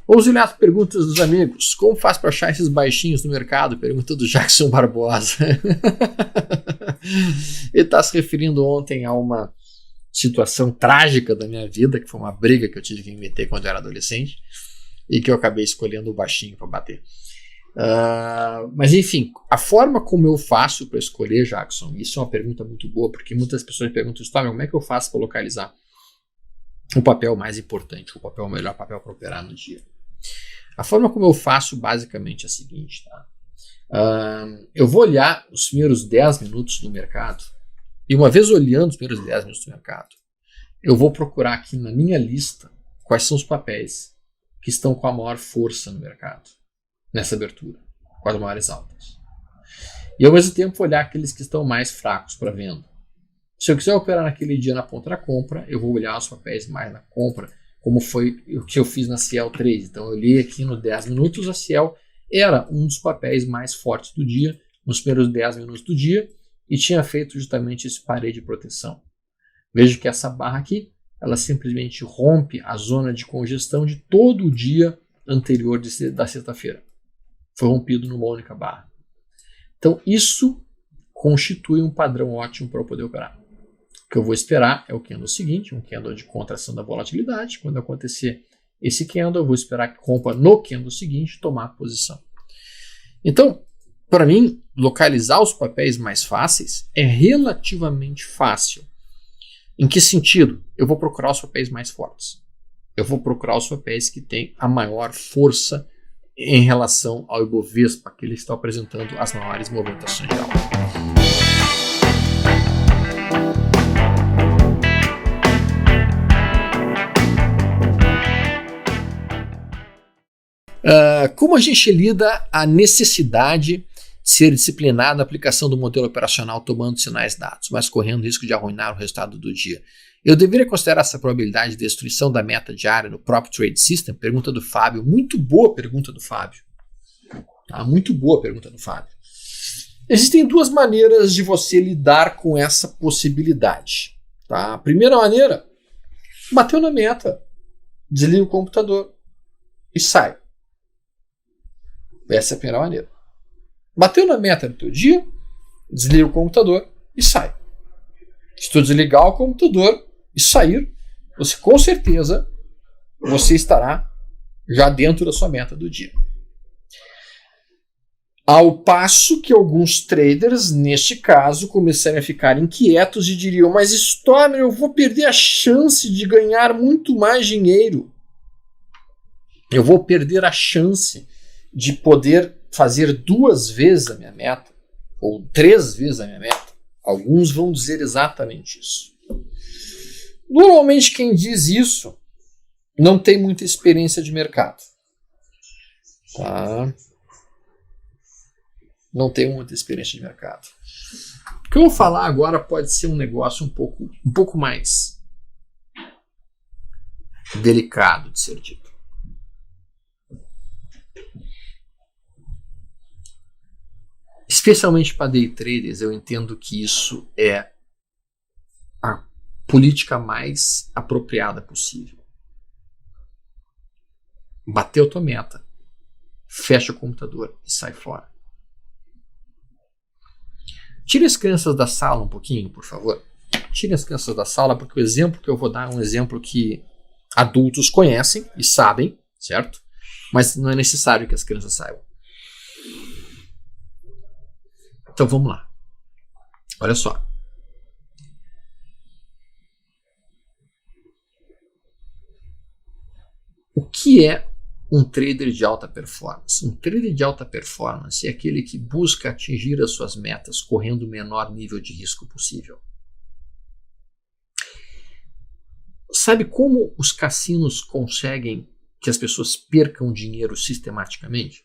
Vamos olhar as perguntas dos amigos. Como faz para achar esses baixinhos no mercado? Pergunta do Jackson Barbosa. Ele está se referindo ontem a uma situação trágica da minha vida, que foi uma briga que eu tive que me meter quando eu era adolescente e que eu acabei escolhendo o baixinho para bater. Mas enfim, a forma como eu faço para escolher, Jackson, isso é uma pergunta muito boa, porque muitas pessoas perguntam, como é que eu faço para localizar o papel mais importante, o melhor papel para operar no dia? A forma como eu faço basicamente é a seguinte, tá? Eu vou olhar os primeiros 10 minutos do mercado, e uma vez olhando os primeiros 10 minutos do mercado, eu vou procurar aqui na minha lista quais são os papéis que estão com a maior força no mercado, nessa abertura, com as maiores altas. E ao mesmo tempo olhar aqueles que estão mais fracos para venda. Se eu quiser operar naquele dia na ponta da compra, eu vou olhar os papéis mais na compra, como foi o que eu fiz na Ciel 3. Então eu li aqui no 10 minutos, a Ciel era um dos papéis mais fortes do dia, nos primeiros 10 minutos do dia, e tinha feito justamente esse parede de proteção. Veja que essa barra aqui, ela simplesmente rompe a zona de congestão de todo o dia anterior da sexta-feira. Foi rompido numa única barra. Então isso constitui um padrão ótimo para eu poder operar. O que eu vou esperar é o candle seguinte, um candle de contração da volatilidade. Quando acontecer esse candle, eu vou esperar que rompa no candle seguinte, tomar a posição. Então, para mim, localizar os papéis mais fáceis é relativamente fácil. Em que sentido? Eu vou procurar os papéis mais fortes. Eu vou procurar os papéis que têm a maior força em relação ao Ibovespa, que ele está apresentando as maiores movimentações de alta. Como a gente lida a necessidade de ser disciplinado na aplicação do modelo operacional tomando sinais dados, mas correndo risco de arruinar o resultado do dia? Eu deveria considerar essa probabilidade de destruição da meta diária no próprio Trade System? Pergunta do Fábio. Muito boa pergunta do Fábio. Tá? Muito boa pergunta do Fábio. Existem duas maneiras de você lidar com essa possibilidade. Tá? A primeira maneira, bateu na meta, desliga o computador e sai. Essa é a primeira maneira. Bateu na meta do teu dia, desliga o computador e sai. Se tu desligar o computador e sair, você com certeza você estará já dentro da sua meta do dia. Ao passo que alguns traders, neste caso, começarem a ficar inquietos e diriam, mas Stormer, eu vou perder a chance de ganhar muito mais dinheiro. Eu vou perder a chance de poder fazer 2 vezes a minha meta, ou 3 vezes a minha meta. Alguns vão dizer exatamente isso. Normalmente quem diz isso não tem muita experiência de mercado. Tá? Não tem muita experiência de mercado. O que eu vou falar agora pode ser um negócio um pouco mais delicado de ser dito. Especialmente para day traders, eu entendo que isso é a política mais apropriada possível. Bateu tua meta, fecha o computador e sai fora. Tire as crianças da sala um pouquinho, por favor. Tire as crianças da sala, porque o exemplo que eu vou dar é um exemplo que adultos conhecem e sabem, certo? Mas não é necessário que as crianças saibam. Então vamos lá. Olha só. O que é um trader de alta performance? Um trader de alta performance é aquele que busca atingir as suas metas correndo o menor nível de risco possível. Sabe como os cassinos conseguem que as pessoas percam dinheiro sistematicamente?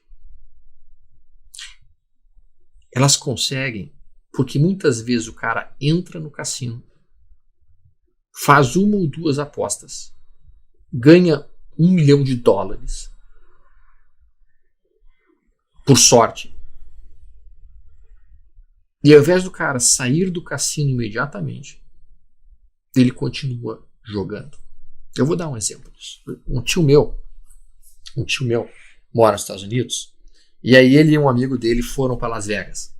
Elas conseguem porque muitas vezes o cara entra no cassino, faz 1 ou 2 apostas, ganha $1 milhão por sorte. E ao invés do cara sair do cassino imediatamente, ele continua jogando. Eu vou dar um exemplo disso. Um tio meu, um tio meu, mora nos Estados Unidos, e aí ele e um amigo dele foram para Las Vegas.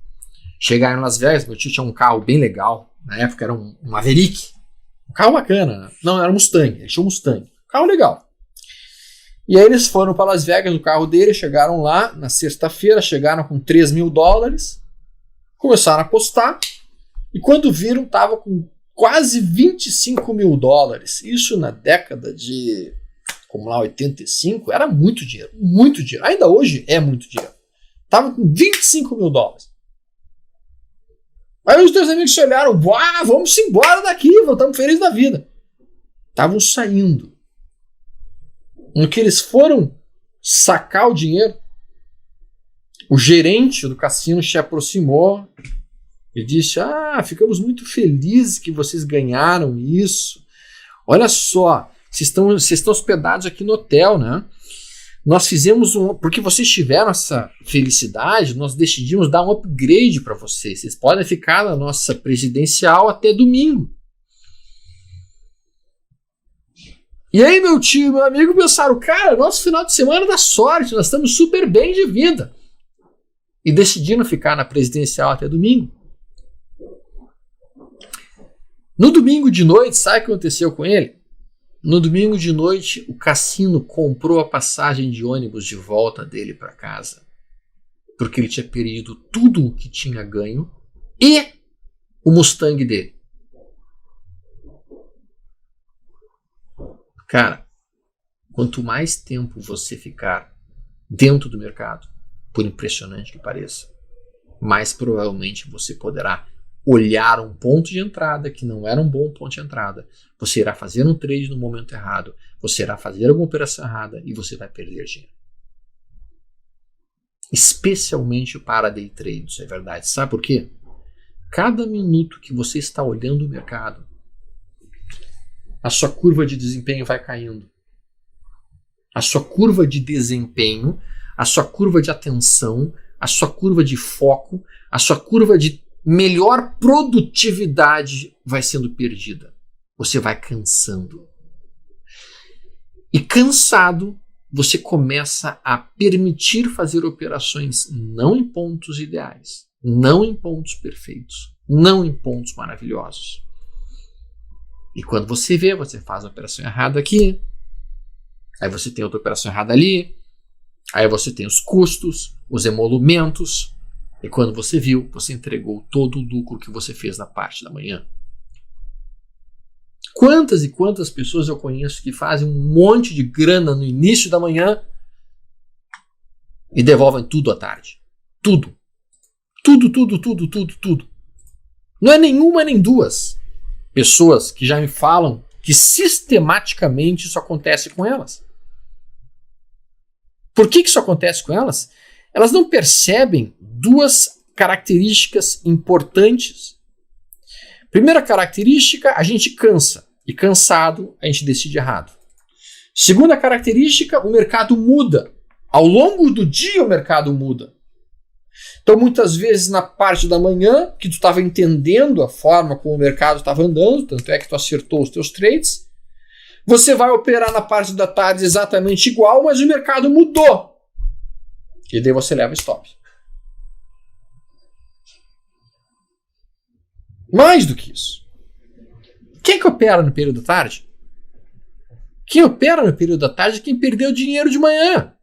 Chegaram em Las Vegas, meu tio tinha um carro bem legal, na época era um Maverick, um carro bacana, não, era um Mustang, ele tinha um Mustang, um carro legal. E aí eles foram para Las Vegas no carro dele, chegaram lá na sexta-feira, chegaram com $3.000, começaram a apostar, e quando viram, tava com quase $25.000. Isso na década de, como lá, 85, era muito dinheiro, muito dinheiro. Ainda hoje é muito dinheiro. Tava com $25.000. Aí os dois amigos se olharam, vamos embora daqui, voltamos felizes da vida. Estavam saindo. No que eles foram sacar o dinheiro, o gerente do cassino se aproximou e disse: ficamos muito felizes que vocês ganharam isso. Olha só, vocês estão hospedados aqui no hotel, né? Nós fizemos porque vocês tiveram essa felicidade, nós decidimos dar um upgrade para vocês. Vocês podem ficar na nossa presidencial até domingo. E aí meu tio e meu amigo pensaram: cara, nosso final de semana dá sorte, nós estamos super bem de vida. E decidiram ficar na presidencial até domingo. No domingo de noite, sabe o que aconteceu com ele? No domingo de noite, o cassino comprou a passagem de ônibus de volta dele para casa. Porque ele tinha perdido tudo o que tinha ganho e o Mustang dele. Cara, quanto mais tempo você ficar dentro do mercado, por impressionante que pareça, mais provavelmente você poderá olhar um ponto de entrada que não era um bom ponto de entrada. Você irá fazer um trade no momento errado, você irá fazer alguma operação errada e você vai perder dinheiro. Especialmente para day trade, isso é verdade. Sabe por quê? Cada minuto que você está olhando o mercado, a sua curva de desempenho vai caindo. A sua curva de desempenho, a sua curva de atenção, a sua curva de foco, a sua curva de melhor produtividade vai sendo perdida. Você vai cansando. E cansado, você começa a permitir fazer operações não em pontos ideais, não em pontos perfeitos, não em pontos maravilhosos. E quando você vê, você faz a operação errada aqui, aí você tem outra operação errada ali, aí você tem os custos, os emolumentos, e quando você viu, você entregou todo o lucro que você fez na parte da manhã. Quantas e quantas pessoas eu conheço que fazem um monte de grana no início da manhã e devolvem tudo à tarde. Tudo. Tudo. Não é nenhuma nem duas pessoas que já me falam que sistematicamente isso acontece com elas. Por que isso acontece com elas? Elas não percebem duas características importantes. Primeira característica, a gente cansa. E cansado, a gente decide errado. Segunda característica, o mercado muda. Ao longo do dia, o mercado muda. Então, muitas vezes, na parte da manhã, que tu estava entendendo a forma como o mercado estava andando, tanto é que tu acertou os teus trades, você vai operar na parte da tarde exatamente igual, mas o mercado mudou. E daí você leva stop. Mais do que isso. Quem que opera no período da tarde? Quem opera no período da tarde é quem perdeu dinheiro de manhã.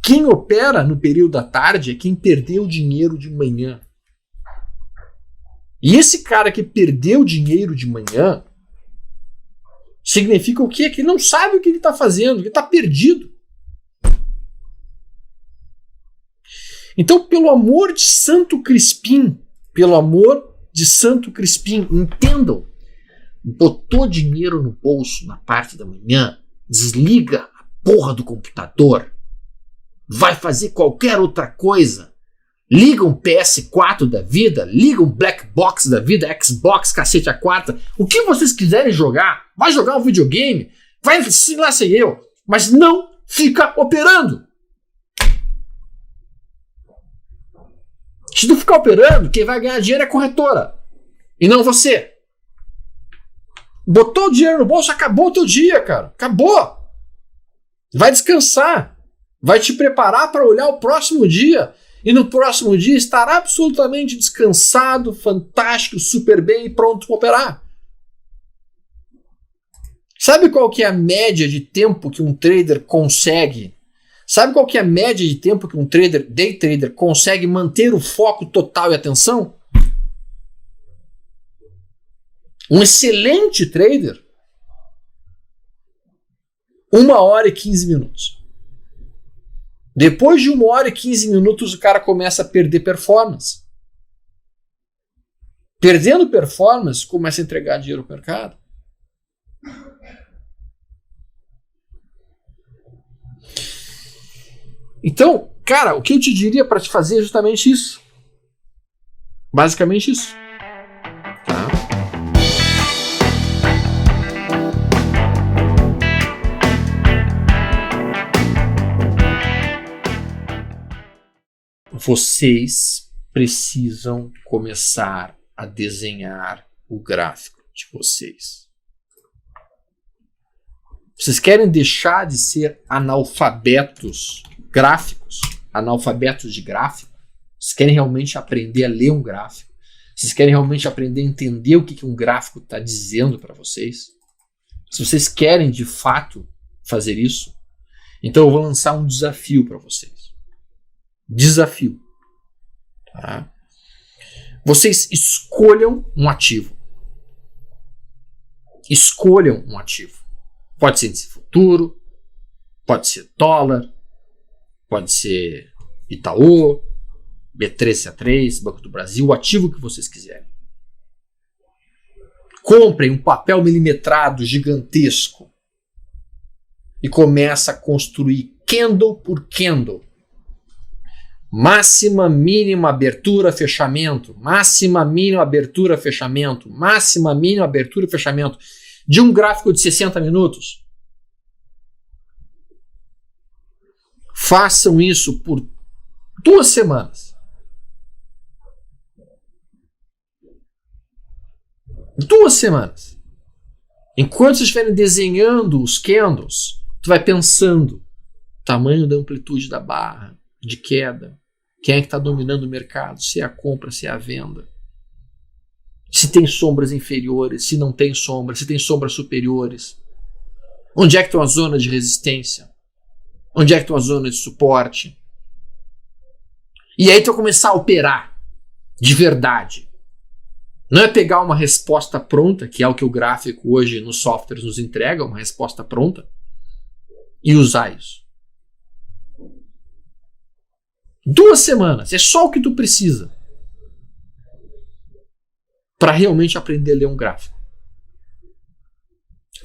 Quem opera no período da tarde é quem perdeu dinheiro de manhã. E esse cara que perdeu dinheiro de manhã significa o quê? Que ele não sabe o que ele está fazendo, que ele está perdido. Então, pelo amor de Santo Crispim, entendam, botou dinheiro no bolso na parte da manhã, desliga a porra do computador, vai fazer qualquer outra coisa, liga um PS4 da vida, liga um Black Box da vida, Xbox, cacete a quarta, o que vocês quiserem jogar, vai jogar um videogame, vai, se lá sei eu, mas não fica operando. Se tu ficar operando, quem vai ganhar dinheiro é a corretora. E não você. Botou o dinheiro no bolso, acabou o teu dia, cara. Acabou. Vai descansar. Vai te preparar para olhar o próximo dia. E no próximo dia estar absolutamente descansado, fantástico, super bem e pronto para operar. Sabe qual que é a média de tempo que um trader consegue? Sabe qual que é a média de tempo que um trader, day trader, consegue manter o foco total e atenção? Um excelente trader, 1 hora e 15 minutos. Depois de 1 hora e 15 minutos, o cara começa a perder performance. Perdendo performance, começa a entregar dinheiro ao mercado. Então, cara, o que eu te diria para te fazer é justamente isso. Basicamente isso. Tá? Vocês precisam começar a desenhar o gráfico de vocês. Vocês querem deixar de ser analfabetos gráficos, analfabetos de gráfico? Vocês querem realmente aprender a ler um gráfico? Vocês querem realmente aprender a entender o que um gráfico está dizendo para vocês? Se vocês querem de fato fazer isso, então eu vou lançar um desafio para vocês. Desafio. Tá? Vocês escolham um ativo. Escolham um ativo. Pode ser índice futuro, pode ser dólar, pode ser Itaú, B3CA3, Banco do Brasil, o ativo que vocês quiserem. Comprem um papel milimetrado gigantesco e começa a construir candle por candle. Máxima, mínima, abertura, fechamento. Máxima, mínima, abertura, fechamento. Máxima, mínima, abertura, fechamento. De um gráfico de 60 minutos. Façam isso por 2 semanas. 2 semanas. Enquanto vocês estiverem desenhando os candles, tu vai pensando tamanho da amplitude da barra de queda, quem é que está dominando o mercado, se é a compra, se é a venda, se tem sombras inferiores, se não tem sombras, se tem sombras superiores, onde é que estão as zonas de resistência, onde é que estão as zonas de suporte, e aí tu vai começar a operar de verdade. Não é pegar uma resposta pronta, que é o que o gráfico hoje nos softwares nos entrega, uma resposta pronta, e usar isso. 2 semanas, é só o que tu precisa para realmente aprender a ler um gráfico.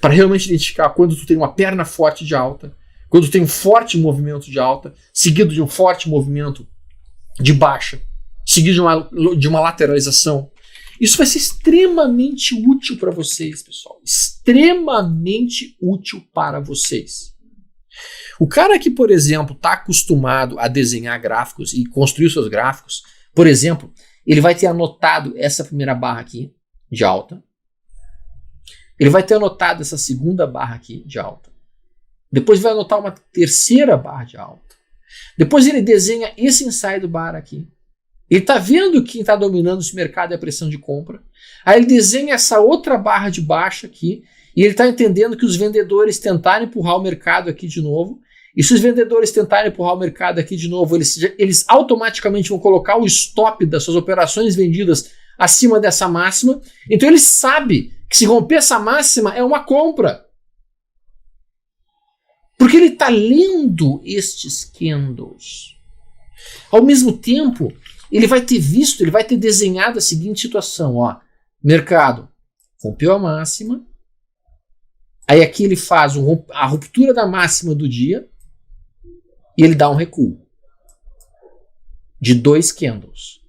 Para realmente identificar quando tu tem uma perna forte de alta, quando tu tem um forte movimento de alta, seguido de um forte movimento de baixa, seguido de uma lateralização. Isso vai ser extremamente útil para vocês, pessoal. Extremamente útil para vocês. O cara que, por exemplo, está acostumado a desenhar gráficos e construir seus gráficos, por exemplo, ele vai ter anotado essa primeira barra aqui de alta. Ele vai ter anotado essa segunda barra aqui de alta. Depois vai anotar uma terceira barra de alta. Depois ele desenha esse inside bar aqui. Ele está vendo quem está dominando esse mercado é a pressão de compra. Aí ele desenha essa outra barra de baixa aqui. E ele está entendendo que os vendedores tentaram empurrar o mercado aqui de novo. E se os vendedores tentarem empurrar o mercado aqui de novo, eles automaticamente vão colocar o stop das suas operações vendidas acima dessa máxima. Então ele sabe que se romper essa máxima é uma compra. Porque ele está lendo estes candles. Ao mesmo tempo, ele vai ter visto, ele vai ter desenhado a seguinte situação. Ó, mercado rompeu a máxima. Aí aqui ele faz a ruptura da máxima do dia e ele dá um recuo de 2 candles.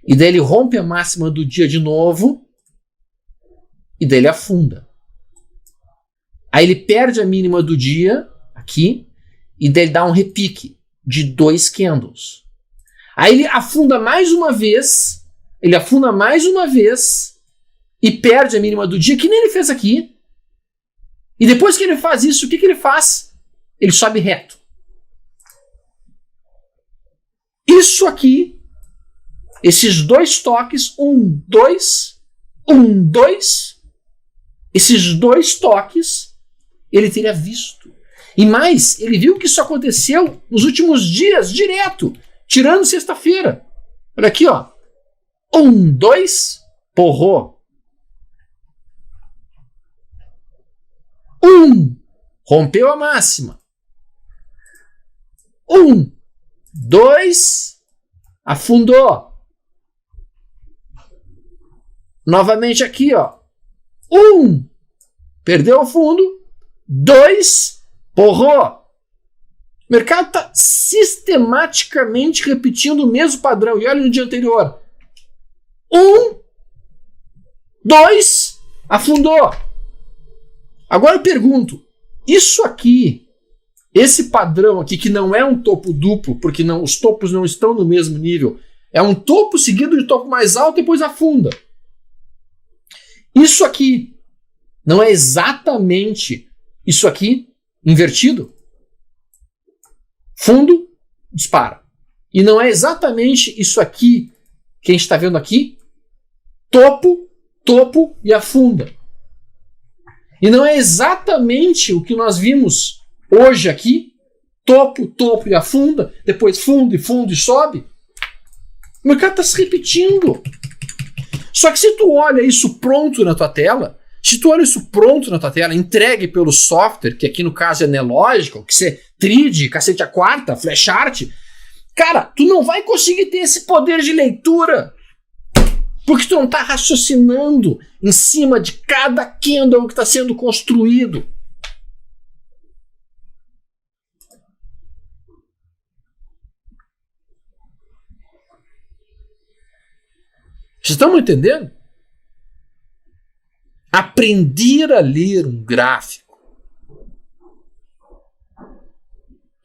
E daí ele rompe a máxima do dia de novo e daí ele afunda. Aí ele perde a mínima do dia aqui e daí ele dá um repique de 2 candles. Aí ele afunda mais uma vez e perde a mínima do dia, que nem ele fez aqui. E depois que ele faz isso, o que ele faz? Ele sobe reto. Isso aqui, esses dois toques, 1, 2, 1, 2, esses dois toques, ele teria visto. E mais, ele viu que isso aconteceu nos últimos dias, direto, tirando sexta-feira. Olha aqui, ó. 1, 2, porrou. 1, rompeu a máxima. 1, 2, afundou. Novamente aqui, ó. 1, perdeu o fundo. 2, porrou. O mercado está sistematicamente repetindo o mesmo padrão. E olha no dia anterior. 1, 2, afundou. Agora eu pergunto, isso aqui, esse padrão aqui, que não é um topo duplo, porque não, os topos não estão no mesmo nível, é um topo seguido de topo mais alto e depois afunda. Isso aqui não é exatamente isso aqui invertido? Fundo, dispara. E não é exatamente isso aqui que a gente está vendo aqui? Topo, topo e afunda. E não é exatamente o que nós vimos hoje aqui? Topo, topo e afunda, depois fundo e sobe. O mercado está se repetindo. Só que se tu olha isso pronto na tua tela, entregue pelo software, que aqui no caso é Nelogical, que é Trid, cacete a quarta, Flashart, cara, tu não vai conseguir ter esse poder de leitura. Porque tu não está raciocinando em cima de cada candle que está sendo construído. Vocês estão entendendo? Aprender a ler um gráfico.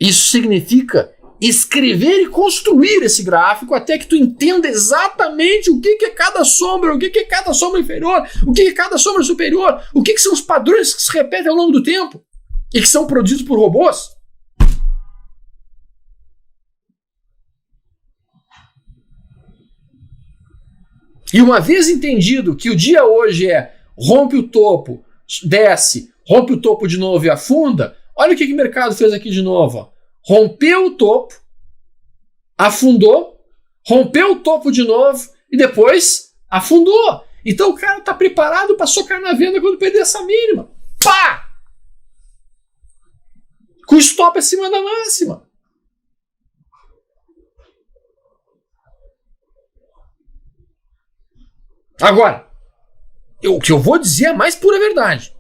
Isso significa escrever e construir esse gráfico até que tu entenda exatamente o que é cada sombra, o que é cada sombra inferior, o que é cada sombra superior, o que são os padrões que se repetem ao longo do tempo e que são produzidos por robôs. E uma vez entendido que o dia hoje é rompe o topo, desce, rompe o topo de novo e afunda, olha o que o mercado fez aqui de novo, ó. Rompeu o topo, afundou, rompeu o topo de novo e depois afundou. Então o cara está preparado para socar na venda quando perder essa mínima. Pá! Com o stop acima da máxima. Agora, o que eu vou dizer é a mais pura verdade.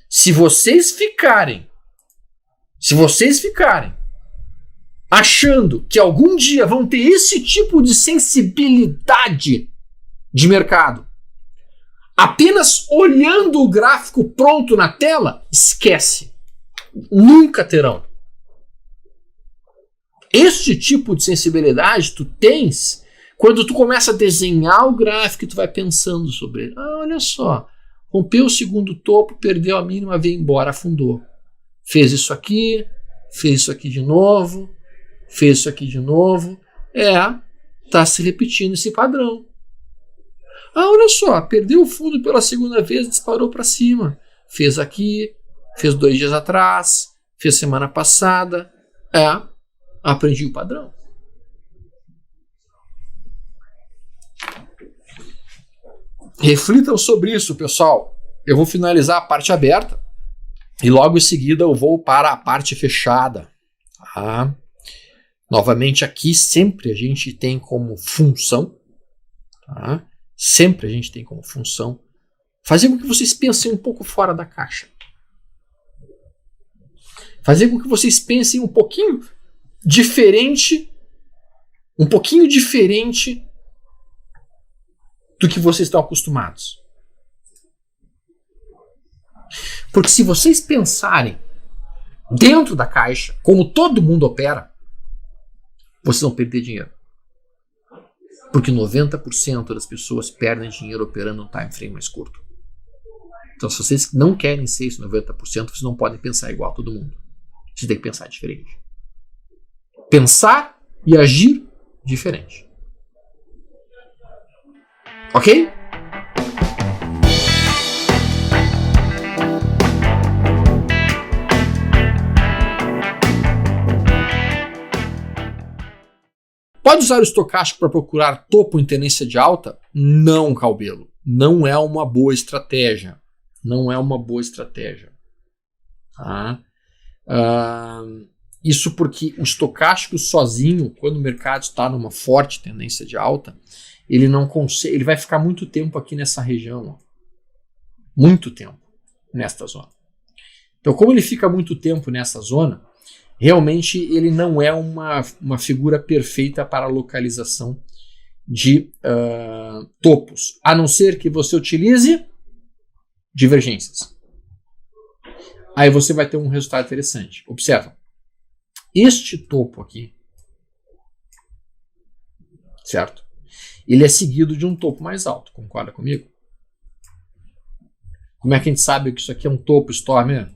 Se vocês ficarem achando que algum dia vão ter esse tipo de sensibilidade de mercado, apenas olhando o gráfico pronto na tela, esquece. Nunca terão. Este tipo de sensibilidade tu tens quando tu começa a desenhar o gráfico e tu vai pensando sobre ele. Ah, olha só, rompeu o segundo topo, perdeu a mínima, veio embora, afundou. Fez isso aqui de novo, fez isso aqui de novo. Tá se repetindo esse padrão. Ah, olha só, perdeu o fundo pela segunda vez, disparou para cima. Fez aqui, fez 2 dias atrás, fez semana passada. Aprendi o padrão. Reflitam sobre isso, pessoal. Eu vou finalizar a parte aberta e logo em seguida eu vou para a parte fechada. Tá? Novamente aqui sempre a gente tem como função, tá? Sempre a gente tem como função fazer com que vocês pensem um pouco fora da caixa. Fazer com que vocês pensem um pouquinho diferente do que vocês estão acostumados. Porque se vocês pensarem dentro da caixa, como todo mundo opera, vocês vão perder dinheiro. Porque 90% das pessoas perdem dinheiro operando um time frame mais curto. Então, se vocês não querem ser esse 90%, vocês não podem pensar igual a todo mundo. Vocês têm que pensar diferente. Pensar e agir diferente. Ok? Pode usar o estocástico para procurar topo em tendência de alta? Não, Calbelo. Não é uma boa estratégia. Não é uma boa estratégia. Tá? Isso porque o estocástico sozinho, quando o mercado está numa forte tendência de alta, ele não consegue, ele vai ficar muito tempo aqui nessa região. Ó. Muito tempo nesta zona. Então, como ele fica muito tempo nessa zona, realmente ele não é uma figura perfeita para a localização de topos, a não ser que você utilize divergências. Aí você vai ter um resultado interessante. Observa. Este topo aqui, certo? Ele é seguido de um topo mais alto, concorda comigo? Como é que a gente sabe que isso aqui é um topo Stormer?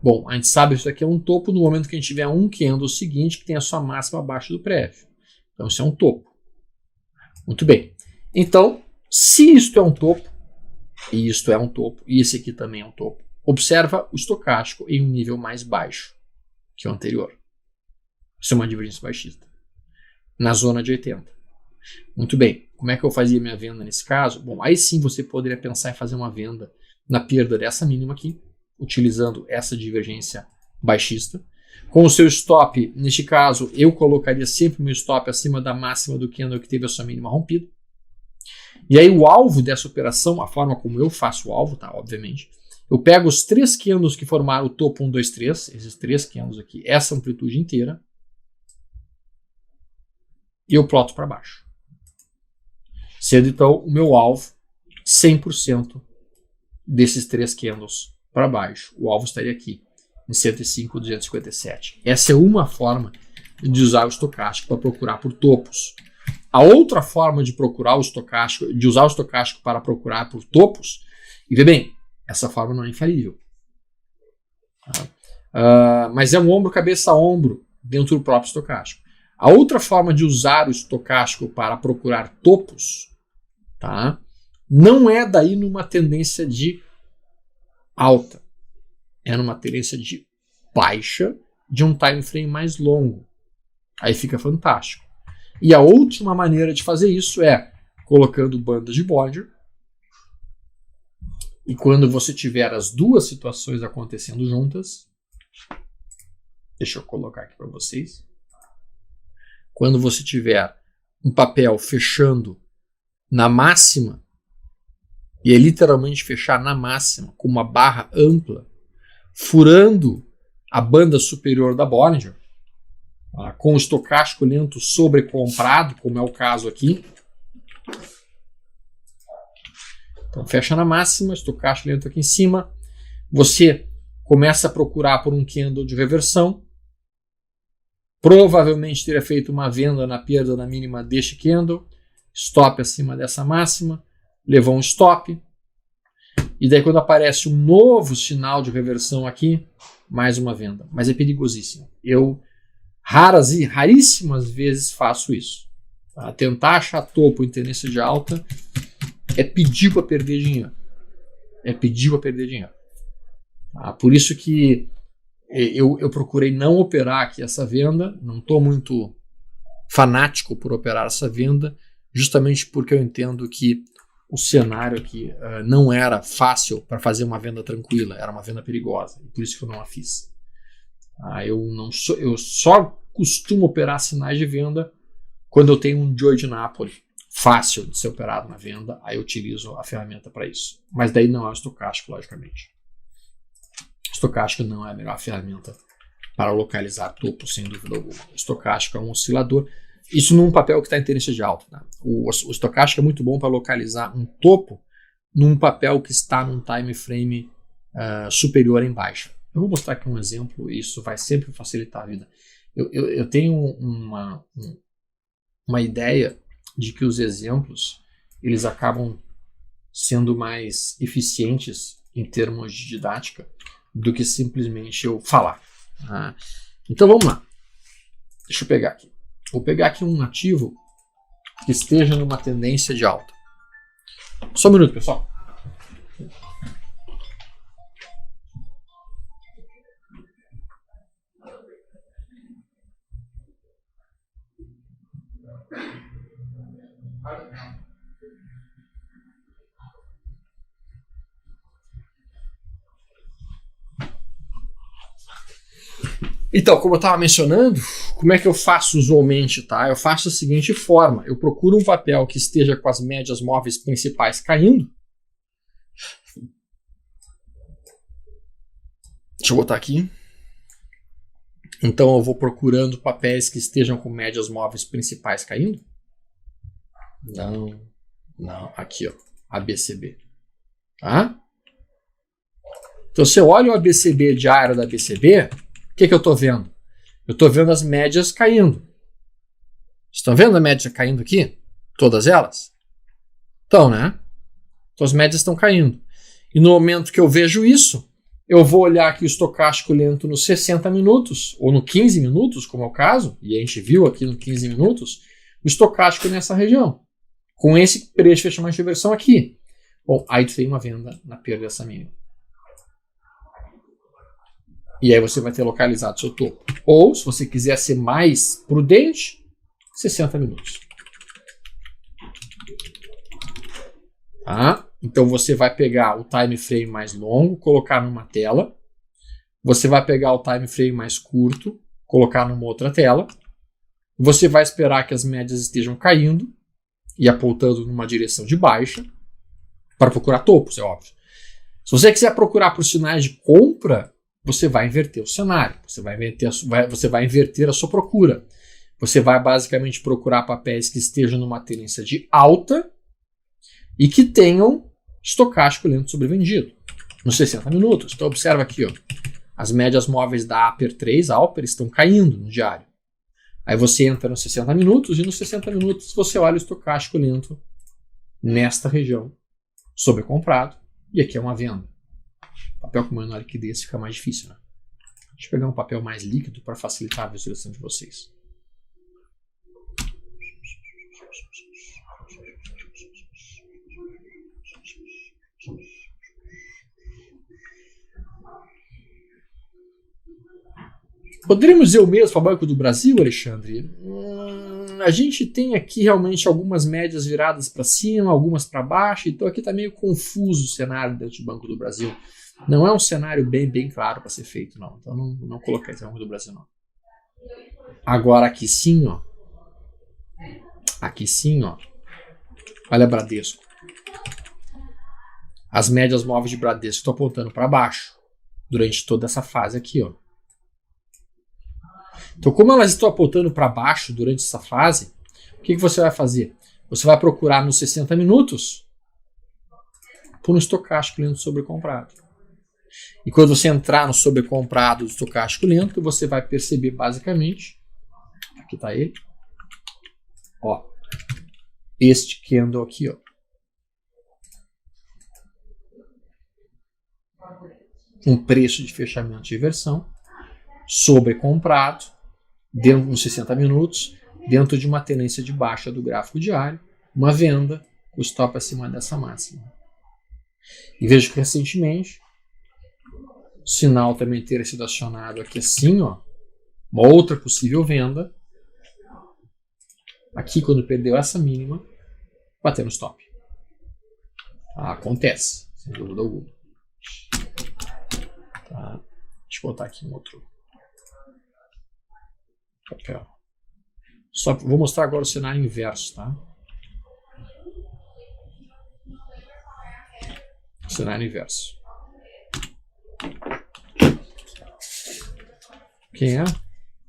Bom, a gente sabe que isso aqui é um topo no momento que a gente tiver um candle seguinte que tem a sua máxima abaixo do prévio. Então isso é um topo. Muito bem. Então, se isto é um topo, e isto é um topo, e esse aqui também é um topo, observa o estocástico em um nível mais baixo que o anterior. Isso é uma divergência baixista. Na zona de 80. Muito bem. Como é que eu fazia minha venda nesse caso? Bom, aí sim você poderia pensar em fazer uma venda na perda dessa mínima aqui, utilizando essa divergência baixista. Com o seu stop, neste caso, eu colocaria sempre o meu stop acima da máxima do candle que teve a sua mínima rompida. E aí o alvo dessa operação, a forma como eu faço o alvo, tá? Obviamente, eu pego os 3 candles que formaram o topo 1, 2, 3, esses 3 candles aqui, essa amplitude inteira, e eu ploto para baixo. Sendo então o meu alvo 100% desses 3 candles para baixo. O alvo estaria aqui, em 105,257. Essa é uma forma de usar o estocástico para procurar por topos. A outra forma de procurar o estocástico, de usar o estocástico para procurar por topos, e vê bem, essa forma não é infalível. Mas é um ombro, cabeça, ombro dentro do próprio estocástico. A outra forma de usar o estocástico para procurar topos, tá? Não é daí numa tendência de alta, é numa tendência de baixa de um time frame mais longo. Aí fica fantástico. E a última maneira de fazer isso é colocando bandas de Bollinger. E quando você tiver as duas situações acontecendo juntas, deixa eu colocar aqui para vocês. Quando você tiver um papel fechando na máxima, e é literalmente fechar na máxima, com uma barra ampla, furando a banda superior da Bollinger, com o estocástico lento sobrecomprado, como é o caso aqui. Então fecha na máxima, estocástico lento aqui em cima, você começa a procurar por um candle de reversão, provavelmente teria feito uma venda na perda da mínima deste candle, stop acima dessa máxima, levou um stop, e daí quando aparece um novo sinal de reversão aqui, mais uma venda. Mas é perigosíssimo. Eu raríssimas vezes faço isso. Tá? Tentar achar topo em tendência de alta é pedir para perder dinheiro. É pedir para perder dinheiro. Tá? Por isso que eu procurei não operar aqui essa venda, não estou muito fanático por operar essa venda, justamente porque eu entendo que o cenário aqui não era fácil para fazer uma venda tranquila, era uma venda perigosa, e por isso que eu não a fiz. Eu só costumo operar sinais de venda quando eu tenho um Joy de Napoli fácil de ser operado na venda, aí eu utilizo a ferramenta para isso. Mas daí não é o estocástico, logicamente. O estocástico não é a melhor ferramenta para localizar topo, sem dúvida alguma. O estocástico é um oscilador. Isso num papel que está em tendência de alta. Né? O estocástico é muito bom para localizar um topo num papel que está num time frame superior em baixa. Eu vou mostrar aqui um exemplo, e isso vai sempre facilitar a vida. Eu tenho uma ideia de que os exemplos eles acabam sendo mais eficientes em termos de didática do que simplesmente eu falar. Tá? Então vamos lá. Deixa eu pegar aqui. Vou pegar aqui um ativo que esteja numa tendência de alta. Só um minuto, pessoal. Então, como eu estava mencionando, como é que eu faço usualmente, tá? Eu faço da seguinte forma. Eu procuro um papel que esteja com as médias móveis principais caindo. Deixa eu botar aqui. Então, eu vou procurando papéis que estejam com médias móveis principais caindo. Não. Aqui, ó. ABCB. Tá? Então, se eu olho o ABCB diário da ABCB... O que eu estou vendo? Eu estou vendo as médias caindo. Estão vendo a média caindo aqui? Todas elas? Então, né? Então as médias estão caindo. E no momento que eu vejo isso, eu vou olhar aqui o estocástico lento nos 60 minutos, ou no 15 minutos, como é o caso, e a gente viu aqui no 15 minutos, o estocástico nessa região. Com esse preço de fechamento de inversão aqui. Bom, aí tu tem uma venda na perda dessa mínima. E aí você vai ter localizado seu topo. Ou, se você quiser ser mais prudente, 60 minutos. Tá? Então você vai pegar o time frame mais longo, colocar numa tela. Você vai pegar o time frame mais curto, colocar numa outra tela. Você vai esperar que as médias estejam caindo e apontando numa direção de baixa para procurar topos, é óbvio. Se você quiser procurar por sinais de compra, você vai inverter o cenário, você vai inverter a sua procura. Você vai basicamente procurar papéis que estejam numa tendência de alta e que tenham estocástico lento sobrevendido nos 60 minutos. Então observa aqui, ó, as médias móveis da Upper 3, Alper, estão caindo no diário. Aí você entra nos 60 minutos e nos 60 minutos você olha o estocástico lento nesta região sobrecomprado e aqui é uma venda. Papel com menor liquidez fica mais difícil, né? Deixa eu pegar um papel mais líquido para facilitar a visualização de vocês. Poderíamos dizer o mesmo para o Banco do Brasil, Alexandre? A gente tem aqui realmente algumas médias viradas para cima, algumas para baixo, então aqui está meio confuso o cenário dentro do Banco do Brasil. Não é um cenário bem claro para ser feito, não. Então não coloquei esse Banco do Brasil, não. Agora aqui sim, ó. Aqui sim, ó. Olha Bradesco. As médias móveis de Bradesco estão apontando para baixo durante toda essa fase aqui, ó. Então, como elas estão apontando para baixo durante essa fase, o que você vai fazer? Você vai procurar nos 60 minutos por um estocástico lento sobrecomprado. E quando você entrar no sobrecomprado do estocástico lento, você vai perceber basicamente, aqui está ele, ó, este candle aqui, ó. Um preço de fechamento de inversão sobrecomprado dentro dos 60 minutos, dentro de uma tendência de baixa do gráfico diário, uma venda, o stop acima dessa máxima. E vejo que recentemente o sinal também ter sido acionado aqui assim, ó, uma outra possível venda, aqui quando perdeu essa mínima, bater no stop. Acontece, sem dúvida alguma. Tá. Deixa eu botar aqui um outro papel. Só vou mostrar agora o cenário inverso, tá? Cenário inverso. Quem é?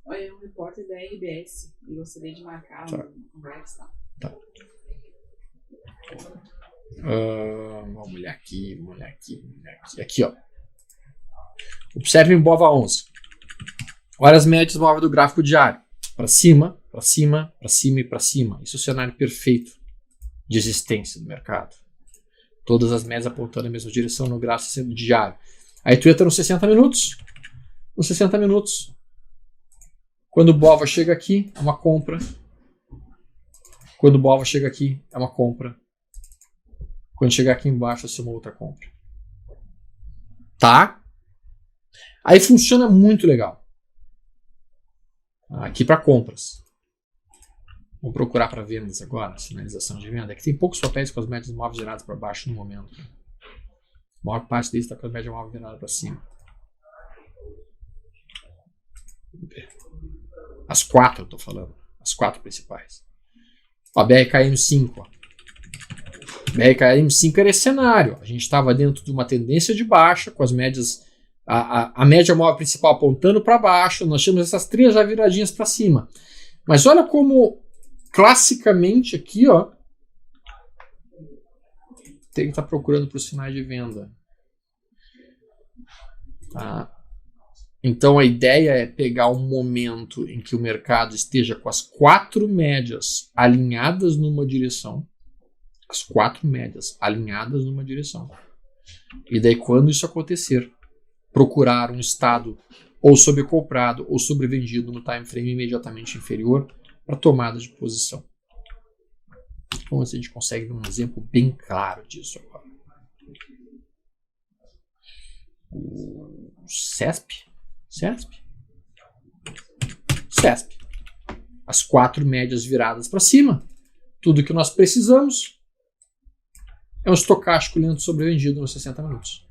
Oi, é um repórter da RBS e gostaria de marcar uma conversa. Tá. Vamos olhar aqui, vamos olhar aqui. Aqui, ó. Observe em BOVA 11. Olha as médias móveis do gráfico diário. Para cima, para cima, para cima e para cima. Isso é o cenário perfeito de existência do mercado. Todas as médias apontando na mesma direção no gráfico diário. Aí tu entra nos 60 minutos. Nos 60 minutos. Quando o BOVA chega aqui, é uma compra. Quando o BOVA chega aqui, é uma compra. Quando chegar aqui embaixo, é uma outra compra. Tá? Aí funciona muito legal. Aqui para compras. Vou procurar para vendas agora, sinalização de venda. Aqui tem poucos papéis com as médias móveis viradas para baixo no momento. A maior parte deles está com as médias móveis viradas para cima. As 4 eu estou falando. As 4 principais. Ó, BRKM5. Ó. BRKM5 era esse cenário. A gente estava dentro de uma tendência de baixa, com as médias. A média móvel principal apontando para baixo. Nós tínhamos essas 3 já viradinhas para cima. Mas olha como, classicamente aqui, ó, tem que estar procurando para os sinais de venda. Tá? Então a ideia é pegar um momento em que o mercado esteja com as 4 médias alinhadas numa direção. As 4 médias alinhadas numa direção. E daí, quando isso acontecer, procurar um estado ou sobrecomprado ou sobrevendido no time frame imediatamente inferior para tomada de posição. Então a gente consegue ver um exemplo bem claro disso agora. O CESP. As 4 médias viradas para cima. Tudo que nós precisamos é um estocástico lento sobrevendido nos 60 minutos.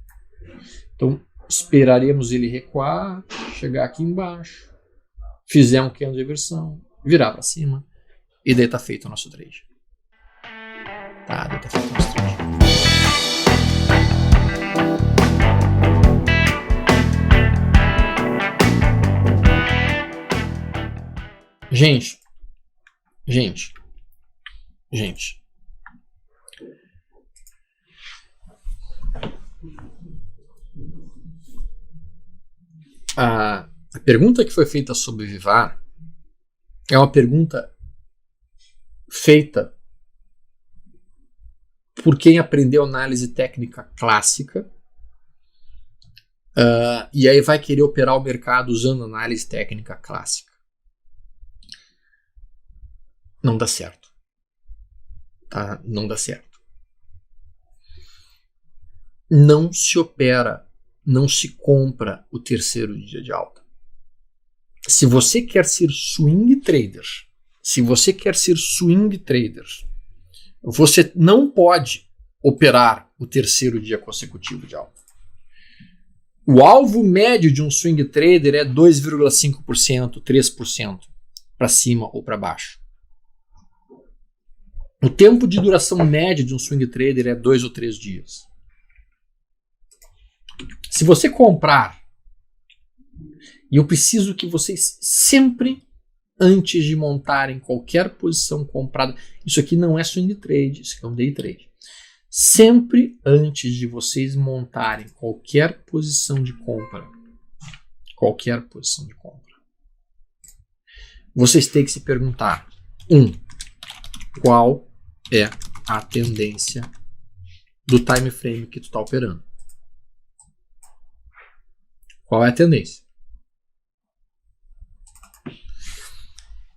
Então, esperaremos ele recuar, chegar aqui embaixo, fizer um candle de reversão, virar para cima, e daí tá feito o nosso trade. Daí tá feito o nosso trade. Gente. A pergunta que foi feita sobre Vivar é uma pergunta feita por quem aprendeu análise técnica clássica e aí vai querer operar o mercado usando análise técnica clássica. Não dá certo. Tá? Não dá certo. Não se opera, não se compra o terceiro dia de alta. Se você quer ser swing trader, você não pode operar o terceiro dia consecutivo de alta. O alvo médio de um swing trader é 2,5%, 3% para cima ou para baixo. O tempo de duração média de um swing trader é 2 ou 3 dias. Se você comprar, e eu preciso que vocês sempre, antes de montarem qualquer posição comprada, isso aqui não é swing trade, isso aqui é um day trade. Sempre antes de vocês montarem qualquer posição de compra, vocês têm que se perguntar: qual é a tendência do time frame que tu está operando? Qual é a tendência?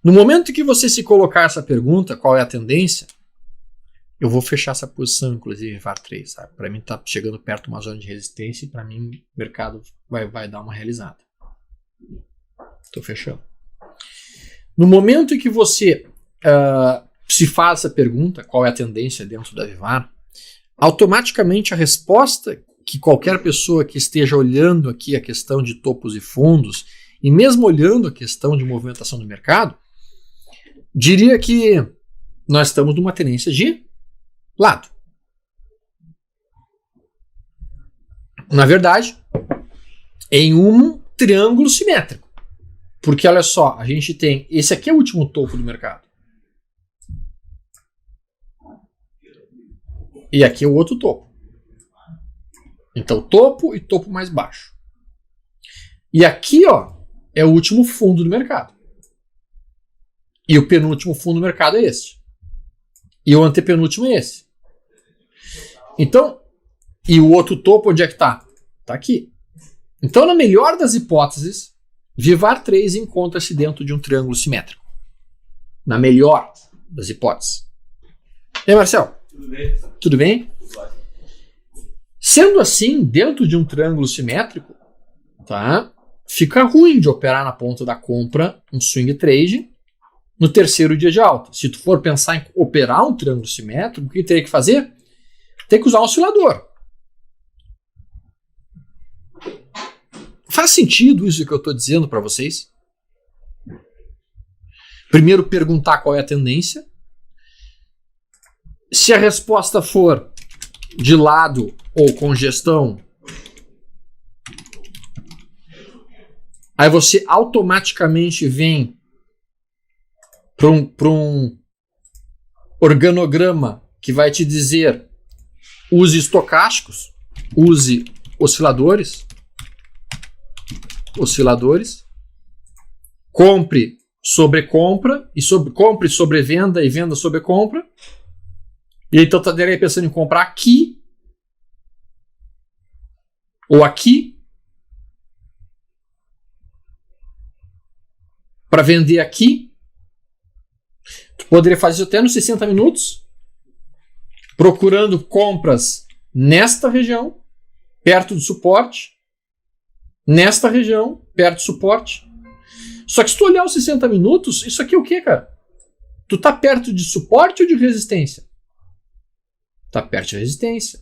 No momento em que você se colocar essa pergunta, qual é a tendência, eu vou fechar essa posição, inclusive, em VAR 3. Para mim está chegando perto de uma zona de resistência e para mim o mercado vai dar uma realizada. Estou fechando. No momento em que você se faz essa pergunta, qual é a tendência dentro da VAR, automaticamente a resposta que qualquer pessoa que esteja olhando aqui a questão de topos e fundos, e mesmo olhando a questão de movimentação do mercado, diria que nós estamos numa tendência de lado. Na verdade, em um triângulo simétrico. Porque olha só, a gente tem, esse aqui é o último topo do mercado. E aqui é o outro topo. Então, topo e topo mais baixo. E aqui, ó, é o último fundo do mercado. E o penúltimo fundo do mercado é esse. E o antepenúltimo é esse. Então, e o outro topo onde é que tá? Tá aqui. Então, na melhor das hipóteses, VIVAR 3 encontra-se dentro de um triângulo simétrico. Na melhor das hipóteses. E aí, Marcel? Tudo bem? Tudo bem? Sendo assim, dentro de um triângulo simétrico, tá? Fica ruim de operar na ponta da compra um swing trade no terceiro dia de alta. Se tu for pensar em operar um triângulo simétrico, o que teria que fazer? Tem que usar um oscilador. Faz sentido isso que eu estou dizendo para vocês? Primeiro, perguntar qual é a tendência. Se a resposta for de lado ou congestão, aí você automaticamente vem para um organograma que vai te dizer: use estocásticos, use osciladores, compre sobre compra, compre sobre venda e venda sobre compra. E então tu estaria pensando em comprar aqui ou aqui para vender aqui. Tu poderia fazer isso até nos 60 minutos, procurando compras nesta região, perto do suporte, nesta região, perto do suporte. Só que se tu olhar os 60 minutos, isso aqui é o que, cara? Tu tá perto de suporte ou de resistência? Tá perto de resistência.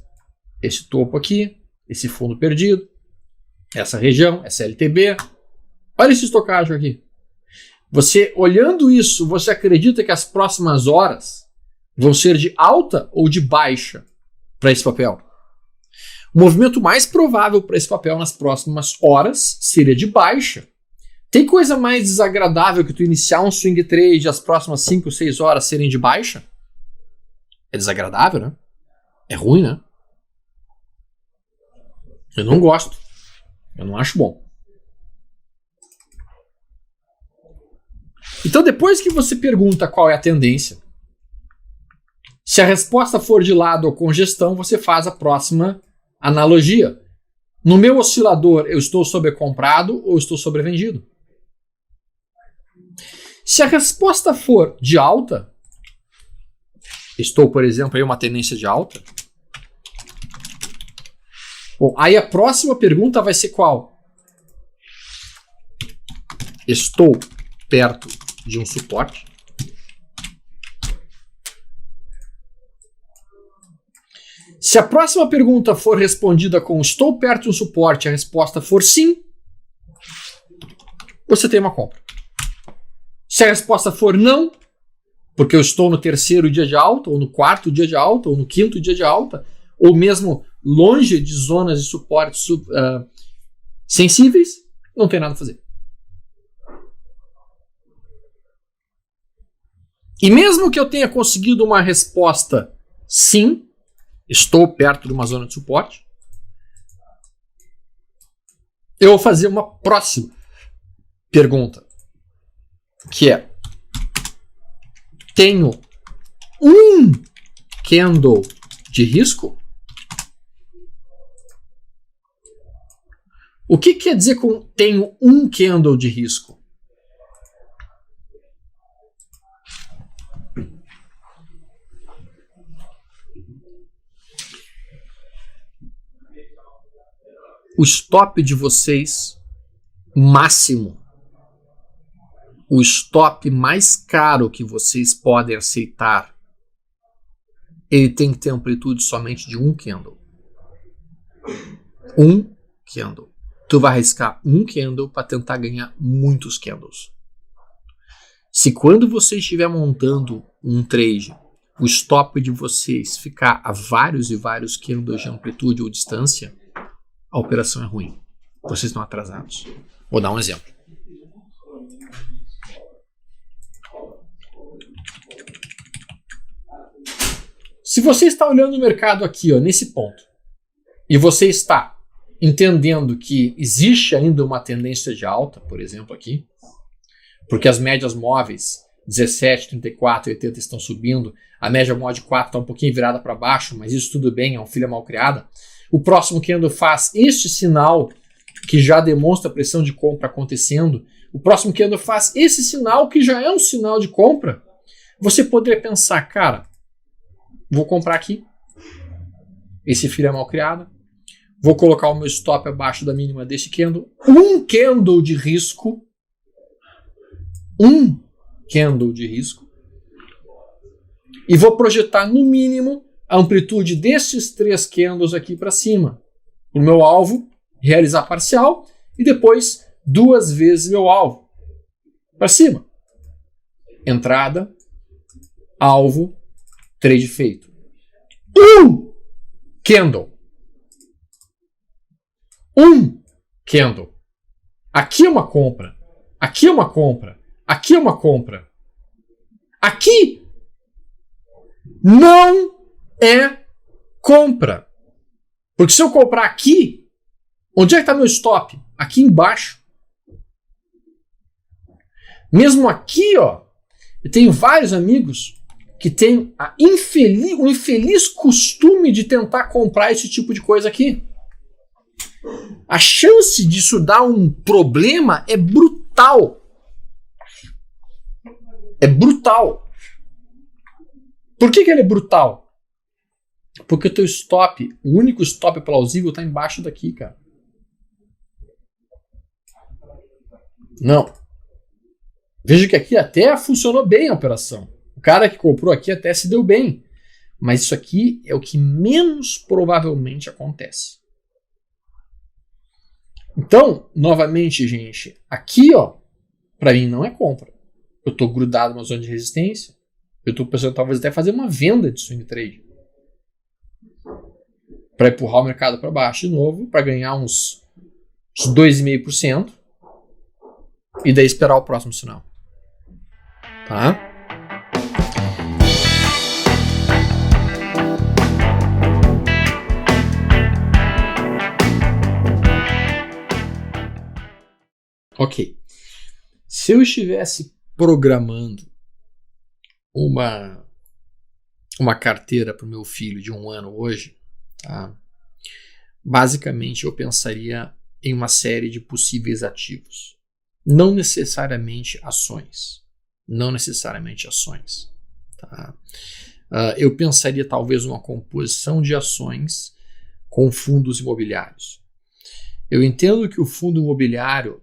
Esse topo aqui, esse fundo perdido, essa região, essa LTB. Olha esse estocástico aqui. Você, olhando isso, você acredita que as próximas horas vão ser de alta ou de baixa para esse papel? O movimento mais provável para esse papel nas próximas horas seria de baixa. Tem coisa mais desagradável que tu iniciar um swing trade e as próximas 5, 6 horas serem de baixa? É desagradável, né? É ruim, né? Eu não gosto. Eu não acho bom. Então, depois que você pergunta qual é a tendência, se a resposta for de lado ou congestão, você faz a próxima analogia. No meu oscilador, eu estou sobrecomprado ou estou sobrevendido? Se a resposta for de alta, estou, por exemplo, em uma tendência de alta. Bom, aí a próxima pergunta vai ser qual? Estou perto de um suporte? Se a próxima pergunta for respondida com estou perto de um suporte, a resposta for sim, você tem uma compra. Se a resposta for não, porque eu estou no terceiro dia de alta, ou no quarto dia de alta, ou no quinto dia de alta, ou mesmo longe de zonas de suporte sensíveis, não tem nada a fazer. E mesmo que eu tenha conseguido uma resposta sim, estou perto de uma zona de suporte, eu vou fazer uma próxima pergunta, que é: tenho um candle de risco? O que quer dizer com tenho um candle de risco? O stop de vocês máximo, o stop mais caro que vocês podem aceitar, ele tem que ter amplitude somente de um candle. Um candle. Tu vai arriscar um candle para tentar ganhar muitos candles. Se quando você estiver montando um trade, o stop de vocês ficar a vários e vários candles de amplitude ou distância, a operação é ruim. Vocês estão atrasados. Vou dar um exemplo. Se você está olhando o mercado aqui, ó, nesse ponto, e você está entendendo que existe ainda uma tendência de alta, por exemplo aqui, porque as médias móveis 17, 34 e 80 estão subindo, a média móvel de 4 está um pouquinho virada para baixo, mas isso tudo bem, é uma filha mal criada. O próximo candle faz este sinal que já demonstra a pressão de compra acontecendo. O próximo candle faz esse sinal que já é um sinal de compra. Você poderia pensar, cara, vou comprar aqui, esse filha mal criada, vou colocar o meu stop abaixo da mínima desse candle, um candle de risco, e vou projetar no mínimo a amplitude desses 3 candles aqui para cima. O meu alvo, realizar parcial, e depois 2 vezes meu alvo para cima. Entrada, alvo, trade feito. Candle. Candle. Aqui é uma compra. Aqui é uma compra. Aqui é uma compra. Aqui não é compra. Porque se eu comprar aqui, onde é que está meu stop? Aqui embaixo. Mesmo aqui, ó, eu tenho vários amigos que têm o infeliz costume de tentar comprar esse tipo de coisa aqui. A chance disso dar um problema é brutal. É brutal. Por que ele é brutal? Porque o teu stop, o único stop plausível está embaixo daqui, cara. Não. Veja que aqui até funcionou bem a operação. O cara que comprou aqui até se deu bem. Mas isso aqui é o que menos provavelmente acontece. Então, novamente, gente, aqui, ó, para mim não é compra. Eu estou grudado numa zona de resistência. Eu estou pensando talvez até fazer uma venda de swing trade para empurrar o mercado para baixo de novo, para ganhar uns 2,5% e daí esperar o próximo sinal. Tá? Ok. Se eu estivesse programando uma carteira para o meu filho de 1 ano hoje, tá? Basicamente eu pensaria em uma série de possíveis ativos. Não necessariamente ações. Tá? Eu pensaria talvez uma composição de ações com fundos imobiliários. Eu entendo que o fundo imobiliário,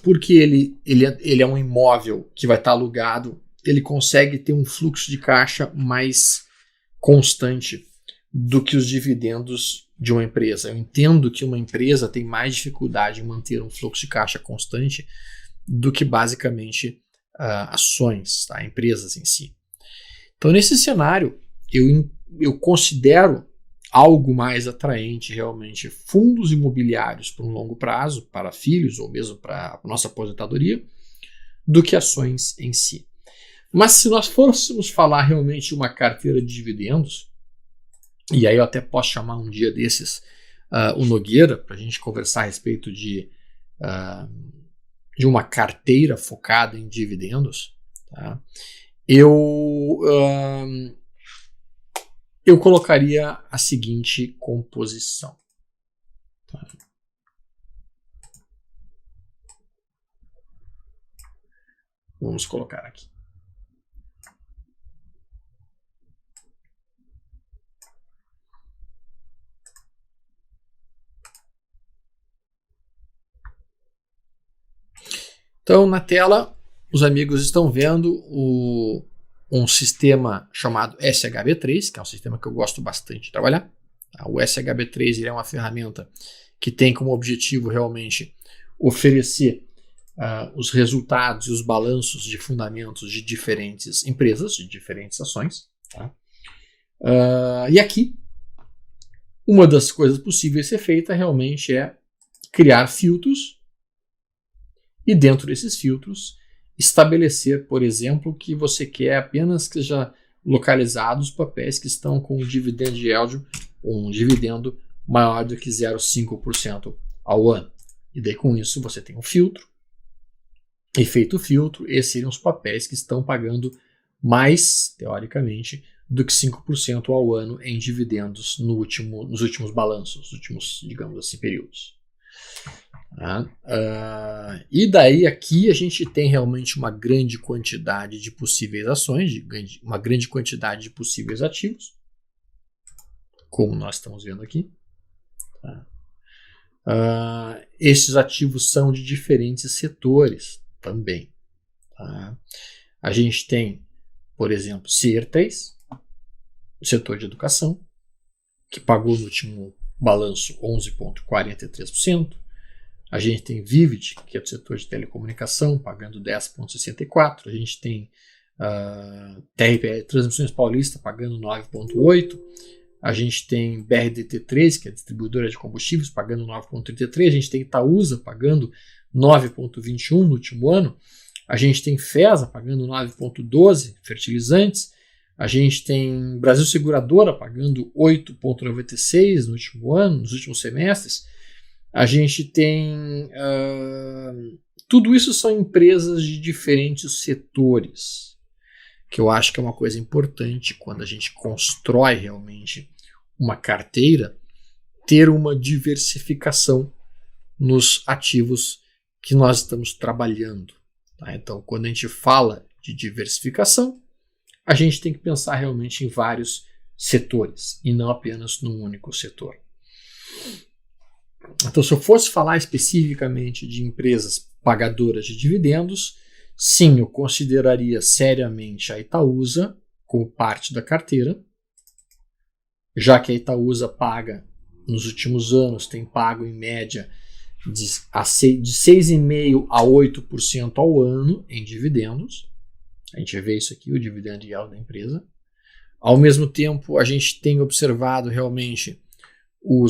porque ele é um imóvel que vai estar alugado, ele consegue ter um fluxo de caixa mais constante do que os dividendos de uma empresa. Eu entendo que uma empresa tem mais dificuldade em manter um fluxo de caixa constante do que basicamente ações, tá? Empresas em si. Então, nesse cenário, eu considero algo mais atraente realmente fundos imobiliários para um longo prazo, para filhos ou mesmo para a nossa aposentadoria, do que ações em si. Mas se nós fôssemos falar realmente de uma carteira de dividendos, e aí eu até posso chamar um dia desses o Nogueira para a gente conversar a respeito de uma carteira focada em dividendos, tá? Eu colocaria a seguinte composição. Tá? Vamos colocar aqui. Então, na tela, os amigos estão vendo um sistema chamado SHB3, que é um sistema que eu gosto bastante de trabalhar. O SHB3 ele é uma ferramenta que tem como objetivo realmente oferecer os resultados e os balanços de fundamentos de diferentes empresas, de diferentes ações. Tá? E aqui, uma das coisas possíveis de ser feita realmente é criar filtros e dentro desses filtros estabelecer, por exemplo, que você quer apenas que seja localizados papéis que estão com um dividend yield, um dividendo maior do que 0,5% ao ano. E daí com isso você tem um filtro e feito o filtro, esses seriam os papéis que estão pagando mais, teoricamente, do que 5% ao ano em dividendos nos últimos balanços, nos últimos, digamos assim, períodos. E daí aqui a gente tem realmente uma grande quantidade de possíveis ações, uma grande quantidade de possíveis ativos, como nós estamos vendo aqui. Esses ativos são de diferentes setores também. A gente tem, por exemplo, CER3, o setor de educação, que pagou no último balanço 11,43%. A gente tem Vivid, que é do setor de telecomunicação, pagando 10,64%. A gente tem TRPE, Transmissões Paulista, pagando 9,8%. A gente tem BRDT3, que é distribuidora de combustíveis, pagando 9,33%. A gente tem Itaúsa, pagando 9,21% no último ano. A gente tem FESA, pagando 9,12%, fertilizantes. A gente tem Brasil Seguradora, pagando 8,96% no último ano, nos últimos semestres. A gente tem... tudo isso são empresas de diferentes setores, que eu acho que é uma coisa importante quando a gente constrói realmente uma carteira, ter uma diversificação nos ativos que nós estamos trabalhando. Tá? Então, quando a gente fala de diversificação, a gente tem que pensar realmente em vários setores e não apenas num único setor. Então, se eu fosse falar especificamente de empresas pagadoras de dividendos, sim, eu consideraria seriamente a Itaúsa como parte da carteira, já que a Itaúsa paga, nos últimos anos, tem pago em média de 6,5% a 8% ao ano em dividendos. A gente vê isso aqui, o dividendo yield da empresa. Ao mesmo tempo, a gente tem observado realmente o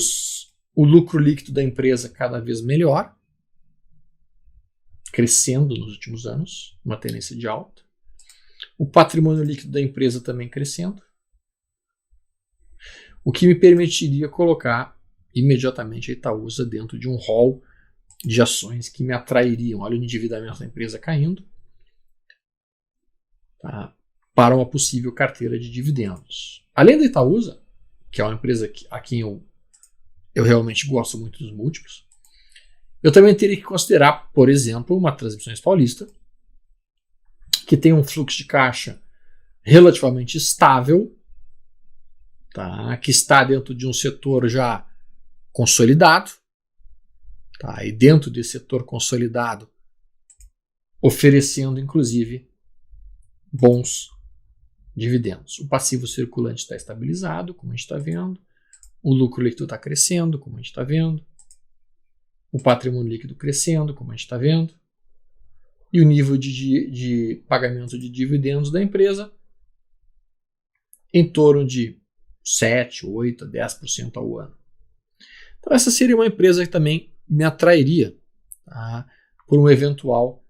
lucro líquido da empresa cada vez melhor, crescendo nos últimos anos, uma tendência de alta. O patrimônio líquido da empresa também crescendo, o que me permitiria colocar imediatamente a Itaúsa dentro de um rol de ações que me atrairiam. Olha o endividamento da empresa caindo, tá, para uma possível carteira de dividendos. Além da Itaúsa, que é uma empresa a quem eu realmente gosto muito dos múltiplos, eu também teria que considerar, por exemplo, uma Transmissões Paulista, que tem um fluxo de caixa relativamente estável, tá, que está dentro de um setor já consolidado, tá, e dentro desse setor consolidado, oferecendo, inclusive, bons dividendos. O passivo circulante está estabilizado, como a gente está vendo. O lucro líquido está crescendo, como a gente está vendo. O patrimônio líquido crescendo, como a gente está vendo. E o nível de pagamento de dividendos da empresa em torno de 7, 8, 10% ao ano. Então essa seria uma empresa que também me atrairia, tá, por uma eventual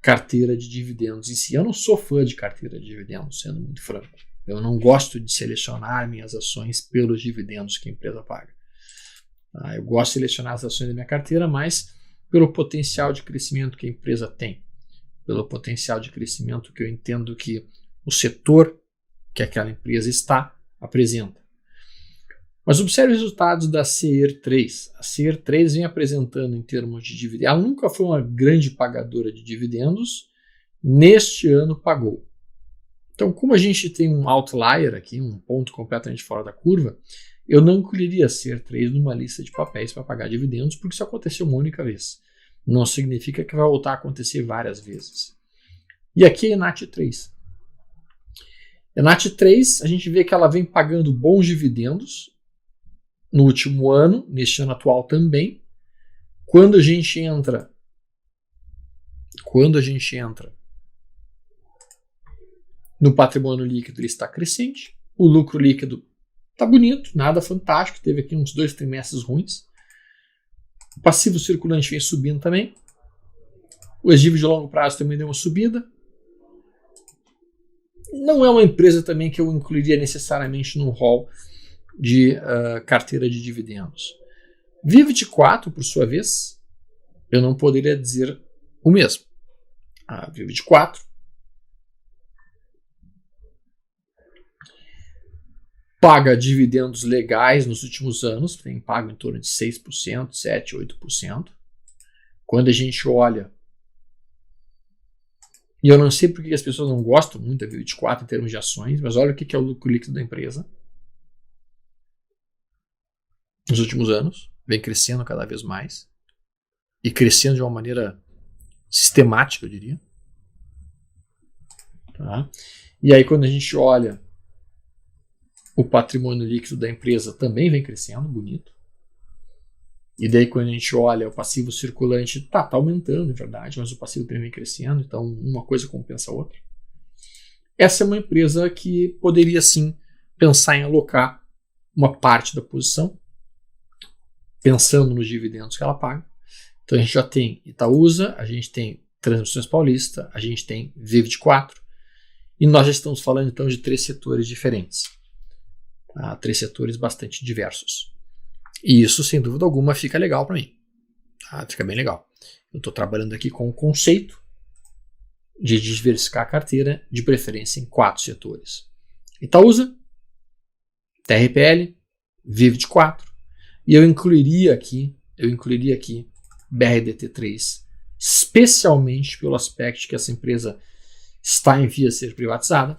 carteira de dividendos em si. Eu não sou fã de carteira de dividendos, sendo muito franco. Eu não gosto de selecionar minhas ações pelos dividendos que a empresa paga. Eu gosto de selecionar as ações da minha carteira, mas pelo potencial de crescimento que a empresa tem, pelo potencial de crescimento que eu entendo que o setor que aquela empresa está apresenta. Mas observe os resultados da CER3. A CER3 vem apresentando em termos de dividendos. Ela nunca foi uma grande pagadora de dividendos. Neste ano pagou. Então, como a gente tem um outlier aqui, um ponto completamente fora da curva, eu não incluiria a CER3 numa lista de papéis para pagar dividendos, porque isso aconteceu uma única vez. Não significa que vai voltar a acontecer várias vezes. E aqui a Enat3. Enat3, a gente vê que ela vem pagando bons dividendos no último ano, neste ano atual também. Quando a gente entra no patrimônio líquido, ele está crescente. O lucro líquido está bonito, nada fantástico. Teve aqui uns 2 trimestres ruins. O passivo circulante vem subindo também. O ex de longo prazo também deu uma subida. Não é uma empresa também que eu incluiria necessariamente no rol de carteira de dividendos. Vivid 4, por sua vez, eu não poderia dizer o mesmo. A V24 paga dividendos legais nos últimos anos, tem pago em torno de 6%, 7%, 8%. Quando a gente olha, e eu não sei porque as pessoas não gostam muito da V24 em termos de ações, mas olha o que é o lucro líquido da empresa. Nos últimos anos, vem crescendo cada vez mais, e crescendo de uma maneira sistemática, eu diria. Tá? E aí quando a gente olha o patrimônio líquido da empresa também vem crescendo, bonito. E daí quando a gente olha o passivo circulante, tá aumentando, é verdade, mas o passivo também vem crescendo, então uma coisa compensa a outra. Essa é uma empresa que poderia sim pensar em alocar uma parte da posição, pensando nos dividendos que ela paga. Então a gente já tem Itaúsa, a gente tem Transmissões Paulista, a gente tem V24, e nós já estamos falando então de 3 setores diferentes. 3 setores bastante diversos. E isso, sem dúvida alguma, fica legal para mim. Fica bem legal. Eu estou trabalhando aqui com o conceito de diversificar a carteira, de preferência em 4 setores. Itaúsa, TRPL, V24, e eu incluiria aqui BRDT3, especialmente pelo aspecto de que essa empresa está em via de ser privatizada,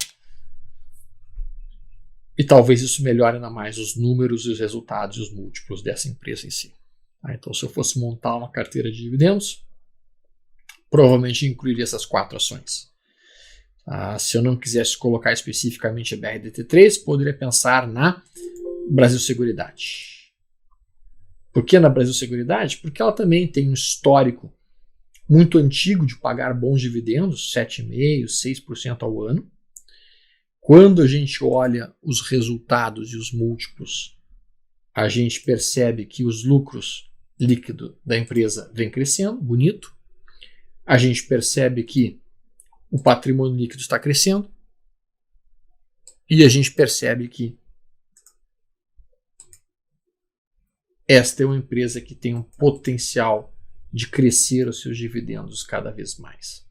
e talvez isso melhore ainda mais os números e os resultados e os múltiplos dessa empresa em si. Então, se eu fosse montar uma carteira de dividendos, provavelmente incluiria essas 4 ações. Se eu não quisesse colocar especificamente a BRDT3, poderia pensar na Brasil Seguridade. Por que na Brasil Seguridade? Porque ela também tem um histórico muito antigo de pagar bons dividendos, 7,5%, 6% ao ano. Quando a gente olha os resultados e os múltiplos, a gente percebe que os lucros líquidos da empresa vem crescendo, bonito. A gente percebe que o patrimônio líquido está crescendo. E a gente percebe que esta é uma empresa que tem um potencial de crescer os seus dividendos cada vez mais.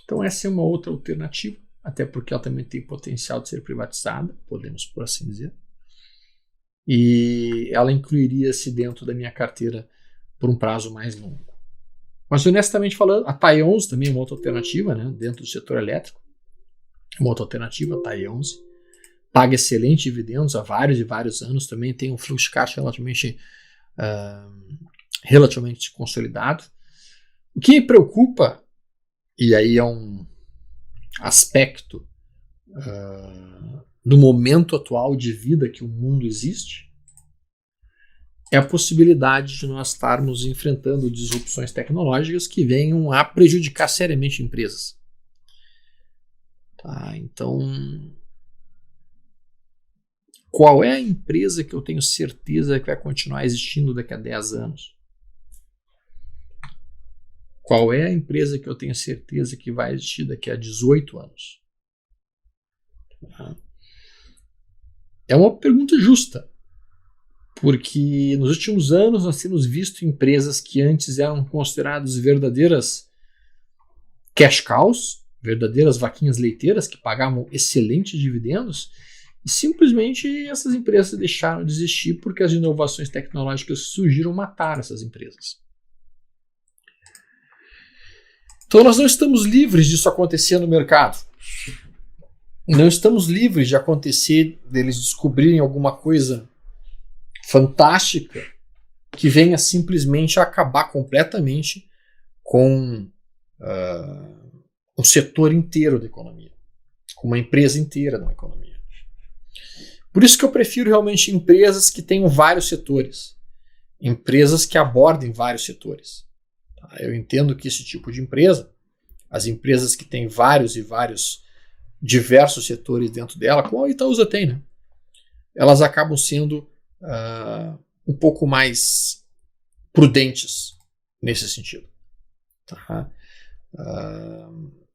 Então essa é uma outra alternativa, até porque ela também tem potencial de ser privatizada, podemos por assim dizer. E ela incluiria-se dentro da minha carteira por um prazo mais longo. Mas honestamente falando, a TAI 11 também é uma outra alternativa, né, dentro do setor elétrico. Uma outra alternativa, a TAI 11. Paga excelentes dividendos há vários e vários anos, também tem um fluxo de caixa relativamente consolidado. O que me preocupa, e aí é um aspecto do momento atual de vida que o mundo existe, é a possibilidade de nós estarmos enfrentando disrupções tecnológicas que venham a prejudicar seriamente empresas. Então, qual é a empresa que eu tenho certeza que vai continuar existindo daqui a 10 anos? Qual é a empresa que eu tenho certeza que vai existir daqui a 18 anos? É uma pergunta justa, porque nos últimos anos nós temos visto empresas que antes eram consideradas verdadeiras cash cows, verdadeiras vaquinhas leiteiras que pagavam excelentes dividendos, e simplesmente essas empresas deixaram de existir porque as inovações tecnológicas que surgiram mataram essas empresas. Então nós não estamos livres disso acontecer no mercado. Não estamos livres de acontecer, deles descobrirem alguma coisa fantástica que venha simplesmente acabar completamente com um setor inteiro da economia, com uma empresa inteira da economia. Por isso que eu prefiro realmente empresas que tenham vários setores, empresas que abordem vários setores. Eu entendo que esse tipo de empresa, as empresas que têm vários diversos setores dentro dela, como a Itaúsa tem, né? Elas acabam sendo um pouco mais prudentes nesse sentido.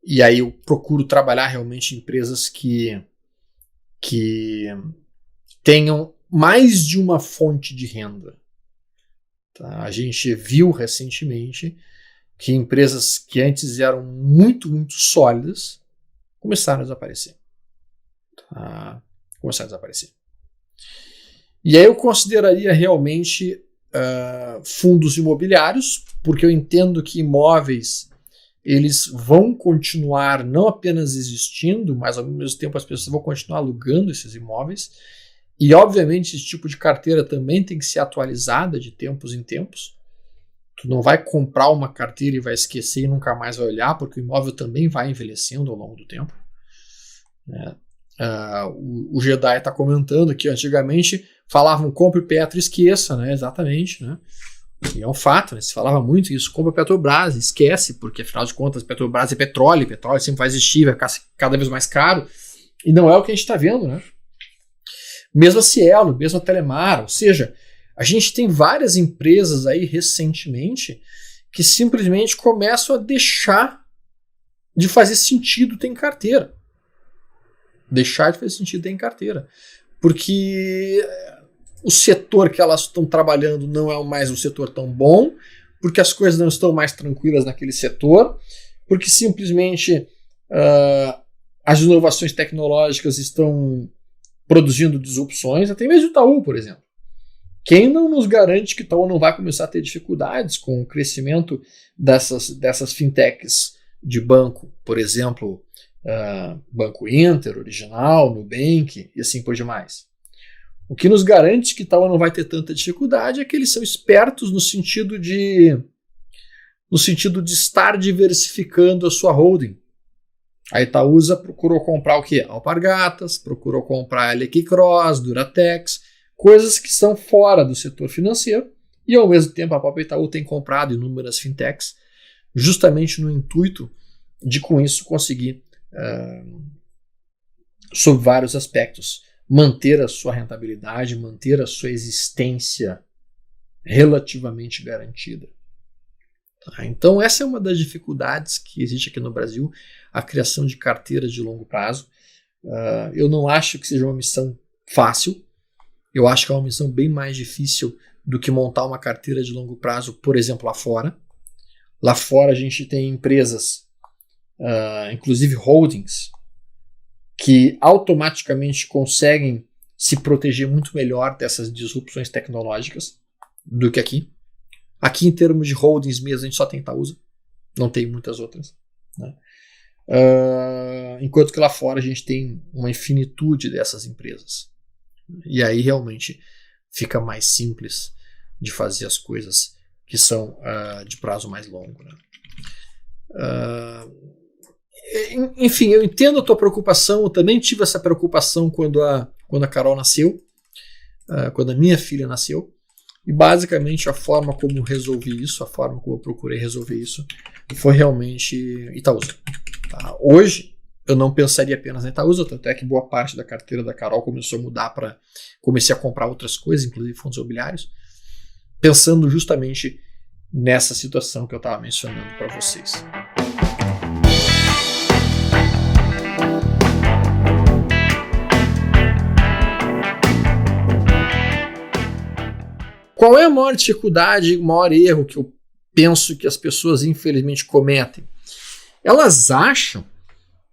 E aí eu procuro trabalhar realmente em empresas que tenham mais de uma fonte de renda. A gente viu recentemente que empresas que antes eram muito, muito sólidas começaram a desaparecer. Começaram a desaparecer. E aí eu consideraria realmente fundos imobiliários, porque eu entendo que imóveis eles vão continuar não apenas existindo, mas ao mesmo tempo as pessoas vão continuar alugando esses imóveis. E obviamente esse tipo de carteira também tem que ser atualizada de tempos em tempos. Tu não vai comprar uma carteira e vai esquecer e nunca mais vai olhar, porque o imóvel também vai envelhecendo ao longo do tempo. O Jedi está comentando que antigamente falavam compre Petro e esqueça, né? Exatamente, né? E é um fato, né? Se falava muito isso, compra Petrobras, esquece, porque afinal de contas Petrobras é petróleo sempre vai existir, vai ficar cada vez mais caro, e não é o que a gente está vendo, né? Mesmo a Cielo, mesmo a Telemar, ou seja, a gente tem várias empresas aí recentemente que simplesmente começam a deixar de fazer sentido ter em carteira. Deixar de fazer sentido ter em carteira. Porque o setor que elas estão trabalhando não é mais um setor tão bom, porque as coisas não estão mais tranquilas naquele setor, porque simplesmente as inovações tecnológicas estão produzindo disrupções, até mesmo o Itaú, por exemplo. Quem não nos garante que o Itaú não vai começar a ter dificuldades com o crescimento dessas fintechs de banco, por exemplo, Banco Inter, Original, Nubank e assim por demais. O que nos garante que Itaú não vai ter tanta dificuldade é que eles são espertos no sentido de estar diversificando a sua holding. A Itaúsa procurou comprar o quê? Alpargatas, procurou comprar LQ Cross, Duratex, coisas que estão fora do setor financeiro, e ao mesmo tempo a própria Itaú tem comprado inúmeras fintechs, justamente no intuito de com isso conseguir, sob vários aspectos, manter a sua rentabilidade, manter a sua existência relativamente garantida. Então essa é uma das dificuldades que existe aqui no Brasil, a criação de carteiras de longo prazo. Eu não acho que seja uma missão fácil, eu acho que é uma missão bem mais difícil do que montar uma carteira de longo prazo, por exemplo, lá fora. Lá fora a gente tem empresas, inclusive holdings, que automaticamente conseguem se proteger muito melhor dessas disrupções tecnológicas do que aqui. Aqui, em termos de holdings mesmo, a gente só tem Itaúsa, não tem muitas outras, né? Enquanto que lá fora a gente tem uma infinitude dessas empresas. E aí realmente fica mais simples de fazer as coisas que são de prazo mais longo, né? Enfim, eu entendo a tua preocupação, eu também tive essa preocupação quando a Carol nasceu, quando a minha filha nasceu, e basicamente a forma como resolvi isso, a forma como eu procurei resolver isso, foi realmente Itaúsa. Tá? Hoje, eu não pensaria apenas na Itaúsa, tanto é que boa parte da carteira da Carol começou a mudar comecei a comprar outras coisas, inclusive fundos imobiliários, pensando justamente nessa situação que eu estava mencionando para vocês. Qual é a maior dificuldade, o maior erro que eu penso que as pessoas infelizmente cometem? Elas acham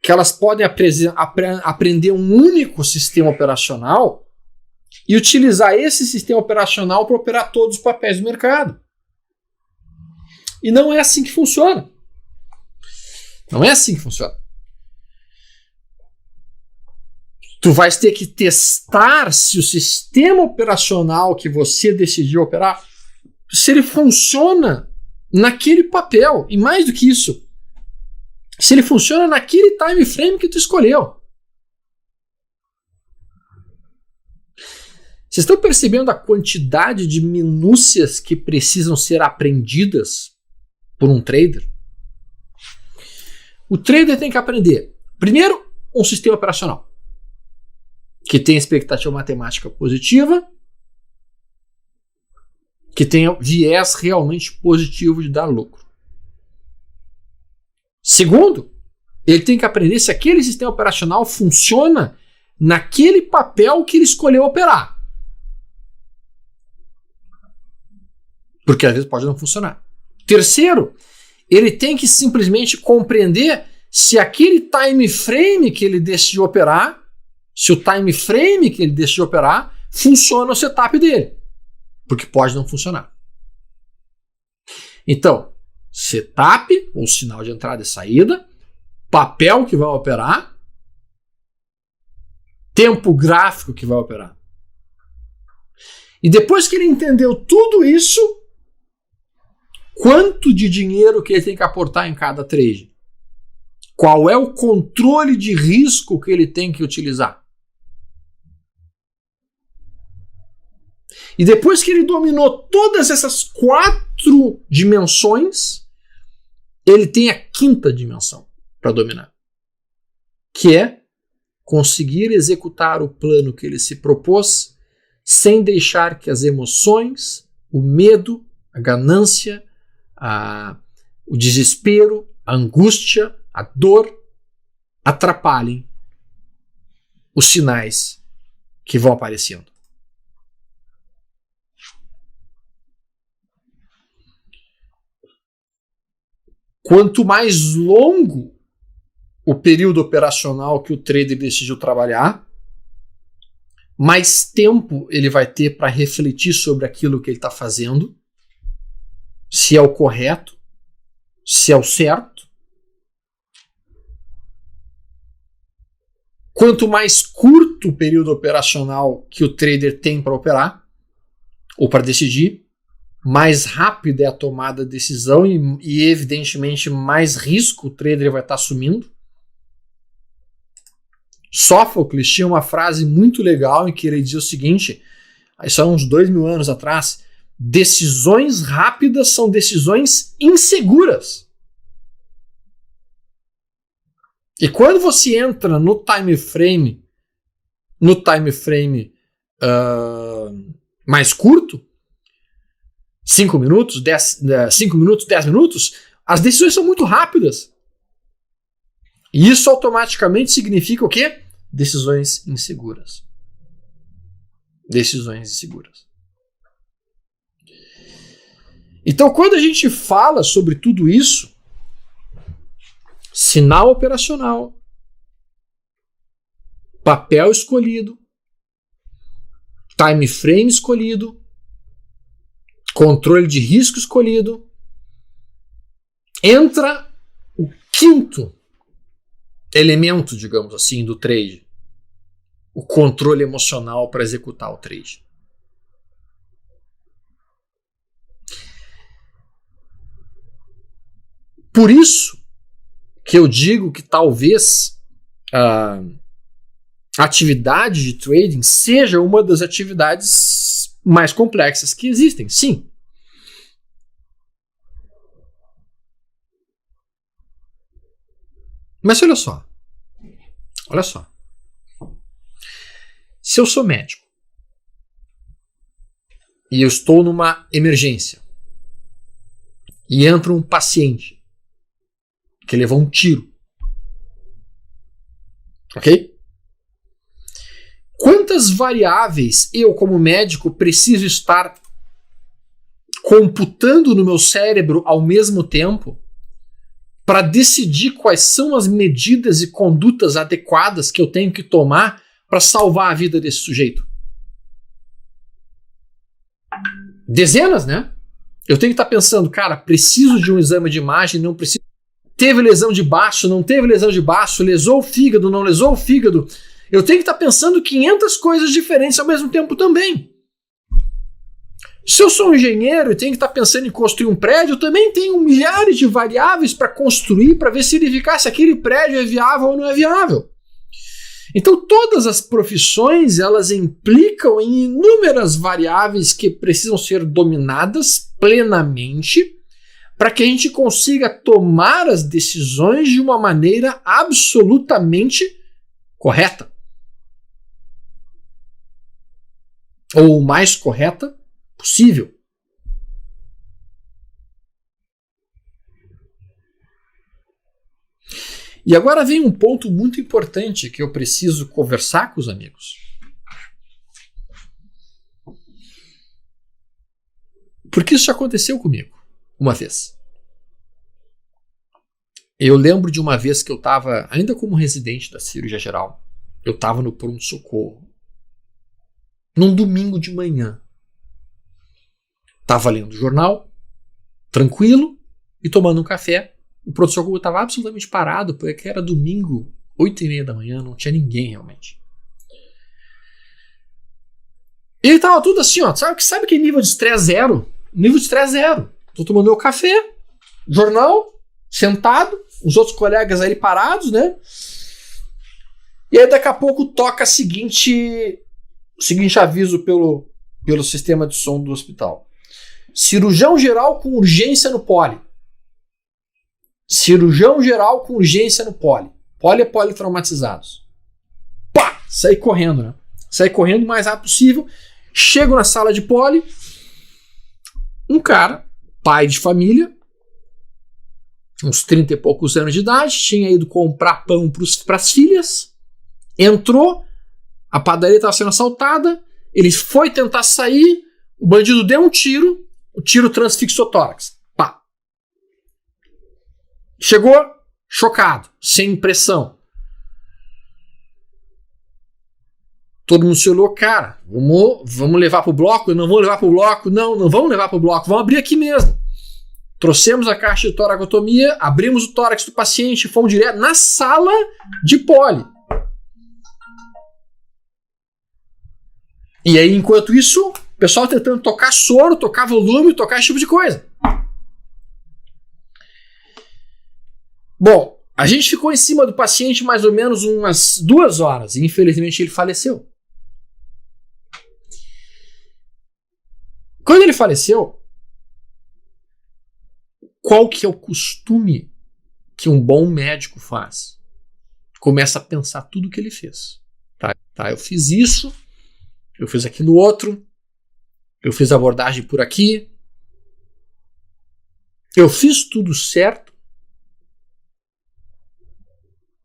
que elas podem aprender um único sistema operacional e utilizar esse sistema operacional para operar todos os papéis do mercado. E não é assim que funciona. Não é assim que funciona. Tu vais ter que testar se o sistema operacional que você decidiu operar, se ele funciona naquele papel. E mais do que isso, se ele funciona naquele time frame que tu escolheu. Vocês estão percebendo a quantidade de minúcias que precisam ser aprendidas por um trader? O trader tem que aprender, primeiro, um sistema operacional que tenha expectativa matemática positiva, que tenha viés realmente positivo de dar lucro. Segundo, ele tem que aprender se aquele sistema operacional funciona naquele papel que ele escolheu operar. Porque às vezes pode não funcionar. Terceiro, ele tem que simplesmente compreender se aquele time frame que ele decidiu operar, se o time frame que ele decidiu operar, funciona o setup dele. Porque pode não funcionar. Então, setup, ou sinal de entrada e saída, papel que vai operar, tempo gráfico que vai operar. E depois que ele entendeu tudo isso, quanto de dinheiro que ele tem que aportar em cada trade? Qual é o controle de risco que ele tem que utilizar? E depois que ele dominou todas essas 4 dimensões, ele tem a 5ª dimensão para dominar, que é conseguir executar o plano que ele se propôs sem deixar que as emoções, o medo, a ganância, o desespero, a angústia, a dor atrapalhem os sinais que vão aparecendo. Quanto mais longo o período operacional que o trader decidiu trabalhar, mais tempo ele vai ter para refletir sobre aquilo que ele está fazendo, se é o correto, se é o certo. Quanto mais curto o período operacional que o trader tem para operar, ou para decidir, mais rápida é a tomada de decisão e evidentemente, mais risco o trader vai estar assumindo. Sófocles tinha uma frase muito legal em que ele dizia o seguinte, isso há uns 2000 anos atrás: decisões rápidas são decisões inseguras. E quando você entra no time frame mais curto, 5 minutos, 10 minutos, as decisões são muito rápidas. E isso automaticamente significa o quê? Decisões inseguras. Decisões inseguras. Então, quando a gente fala sobre tudo isso, sinal operacional, papel escolhido, time frame escolhido, controle de risco escolhido, entra o 5º elemento, digamos assim, do trade, o controle emocional para executar o trade. Por isso que eu digo que talvez a atividade de trading seja uma das atividades mais complexas que existem, sim. Mas olha só. Se eu sou médico e eu estou numa emergência e entra um paciente que levou um tiro, ok? Quantas variáveis eu, como médico, preciso estar computando no meu cérebro ao mesmo tempo para decidir quais são as medidas e condutas adequadas que eu tenho que tomar para salvar a vida desse sujeito? Dezenas, né? Eu tenho que estar pensando, cara, preciso de um exame de imagem, não preciso. Teve lesão de baço, não teve lesão de baço, lesou o fígado, não lesou o fígado. Eu tenho que estar pensando 500 coisas diferentes ao mesmo tempo também. Se eu sou um engenheiro e tenho que estar pensando em construir um prédio, eu também tenho milhares de variáveis para construir, para verificar se aquele prédio é viável ou não é viável. Então todas as profissões, elas implicam em inúmeras variáveis que precisam ser dominadas plenamente para que a gente consiga tomar as decisões de uma maneira absolutamente correta. Ou o mais correta possível. E agora vem um ponto muito importante que eu preciso conversar com os amigos. Porque isso já aconteceu comigo uma vez. Eu lembro de uma vez que eu estava, ainda como residente da cirurgia geral, eu estava no pronto-socorro, num domingo de manhã. Estava lendo o jornal, tranquilo, e tomando um café. O pronto-socorro estava absolutamente parado, porque era domingo, 8h30 da manhã, não tinha ninguém realmente. E ele tava tudo assim, ó, sabe que nível de estresse zero? Nível de estresse zero. Tô tomando meu café, jornal, sentado, os outros colegas ali parados, né? E aí daqui a pouco toca o seguinte aviso pelo sistema de som do hospital. Cirurgião geral com urgência no poli. Cirurgião geral com urgência no poli. Poli é politraumatizados. Pá! Saí correndo, né? Saí correndo o mais rápido possível. Chego na sala de poli. Um cara, pai de família, uns 30 e poucos anos de idade, tinha ido comprar pão para as filhas, entrou, a padaria estava sendo assaltada, ele foi tentar sair, o bandido deu um tiro, o tiro transfixou o tórax. Pá. Chegou chocado, sem impressão. Todo mundo se olhou, cara, vamos levar pro bloco? Não vamos levar pro bloco? Não vamos levar pro bloco, vamos abrir aqui mesmo. Trouxemos a caixa de toracotomia, abrimos o tórax do paciente e fomos direto na sala de poli. E aí, enquanto isso, o pessoal tentando tocar soro, tocar volume, tocar esse tipo de coisa. Bom, a gente ficou em cima do paciente mais ou menos umas 2 horas e infelizmente ele faleceu. Quando ele faleceu, qual que é o costume que um bom médico faz? Começa a pensar tudo que ele fez. Tá, eu fiz isso, eu fiz aquilo outro, eu fiz a abordagem por aqui, eu fiz tudo certo,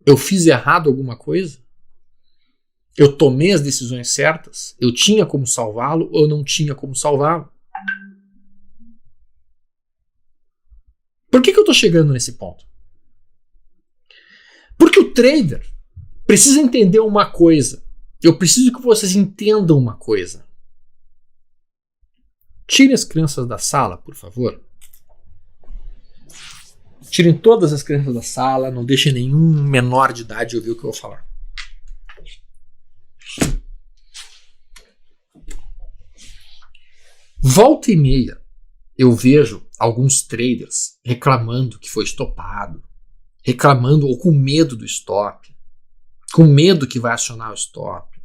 eu fiz errado alguma coisa, eu tomei as decisões certas, eu tinha como salvá-lo ou não tinha como salvá-lo. Por que eu estou chegando nesse ponto? Porque o trader precisa entender uma coisa. Eu preciso que vocês entendam uma coisa. Tirem as crianças da sala, por favor. Tirem todas as crianças da sala, não deixem nenhum menor de idade ouvir o que eu vou falar. Volta e meia, eu vejo alguns traders reclamando que foi estopado, reclamando ou com medo do stop, com medo que vai acionar o stop.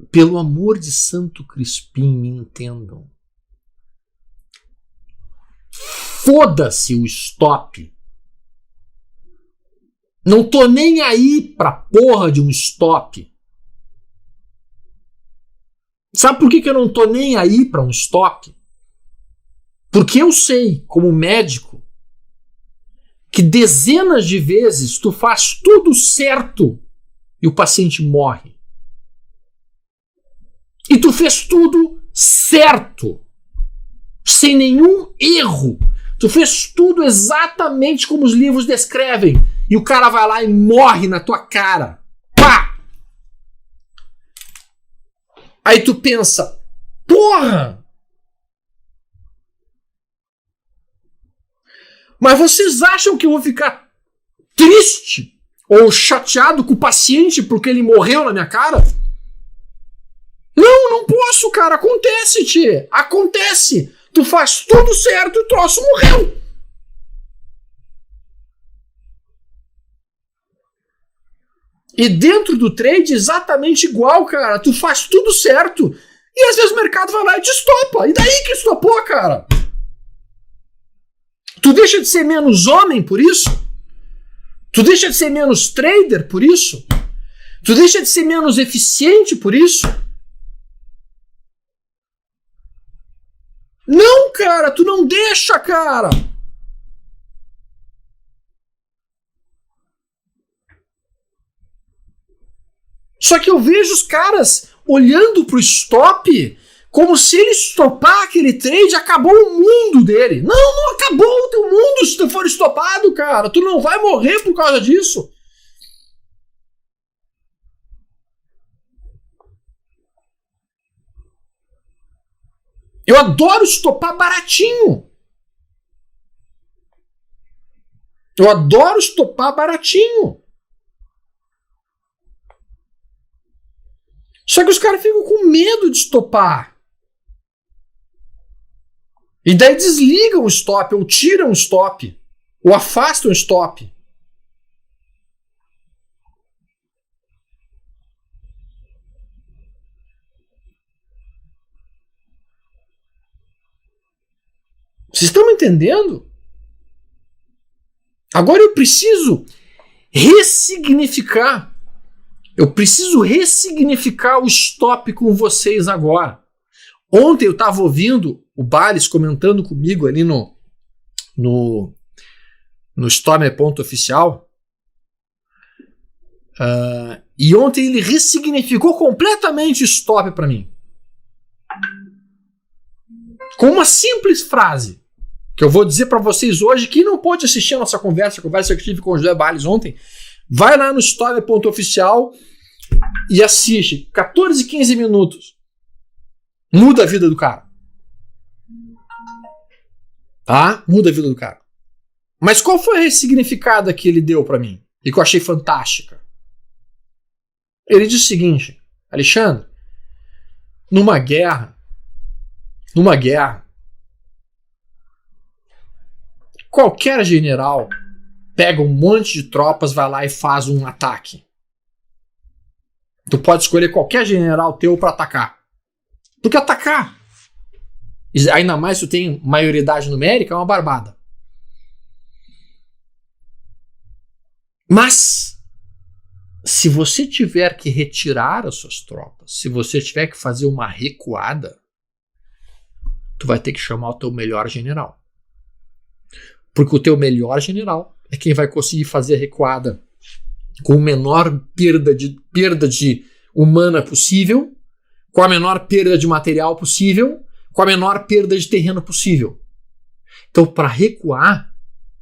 Pelo amor de Santo Crispim, me entendam. Foda-se o stop. Não tô nem aí pra porra de um stop. Sabe por que eu não tô nem aí pra um stop? Porque eu sei, como médico, que dezenas de vezes tu faz tudo certo e o paciente morre. E tu fez tudo certo, sem nenhum erro. Tu fez tudo exatamente como os livros descrevem. E o cara vai lá e morre na tua cara. Pá! Aí tu pensa, porra! Mas vocês acham que eu vou ficar triste ou chateado com o paciente porque ele morreu na minha cara? Não posso, cara. Acontece, tchê. Acontece. Tu faz tudo certo e o troço morreu. E dentro do trade, exatamente igual, cara. Tu faz tudo certo e às vezes o mercado vai lá e te estopa. E daí que estopou, cara? Tu deixa de ser menos homem por isso? Tu deixa de ser menos trader por isso? Tu deixa de ser menos eficiente por isso? Não, cara, tu não deixa, cara. Só que eu vejo os caras olhando pro stop Como se ele estopar aquele trade, acabou o mundo dele. Não, não acabou o teu mundo se tu for estopado, cara. Tu não vai morrer por causa disso. Eu adoro estopar baratinho. Eu adoro estopar baratinho. Só que os caras ficam com medo de estopar. E daí desligam o stop, ou tiram o stop, ou afastam o stop. Vocês estão me entendendo? Agora eu preciso ressignificar. Eu preciso ressignificar o stop com vocês agora. Ontem eu estava ouvindo o Bales comentando comigo ali no Stormer.oficial. E ontem ele ressignificou completamente o stop para mim. Com uma simples frase. Que eu vou dizer para vocês hoje, que não pôde assistir a nossa conversa que eu tive com o José Bales ontem, vai lá no Stormer.oficial e assiste 14, 15 minutos. Muda a vida do cara. Tá? Muda a vida do cara. Mas qual foi a ressignificada que ele deu para mim? E que eu achei fantástica? Ele disse o seguinte: Alexandre, numa guerra, qualquer general pega um monte de tropas, vai lá e faz um ataque. Tu pode escolher qualquer general teu para atacar. Porque atacar, ainda mais se tu tem maioridade numérica, é uma barbada. Mas, se você tiver que retirar as suas tropas, se você tiver que fazer uma recuada, tu vai ter que chamar o teu melhor general. Porque o teu melhor general é quem vai conseguir fazer a recuada com a menor perda de humana possível, com a menor perda de material possível, com a menor perda de terreno possível. Então, para recuar,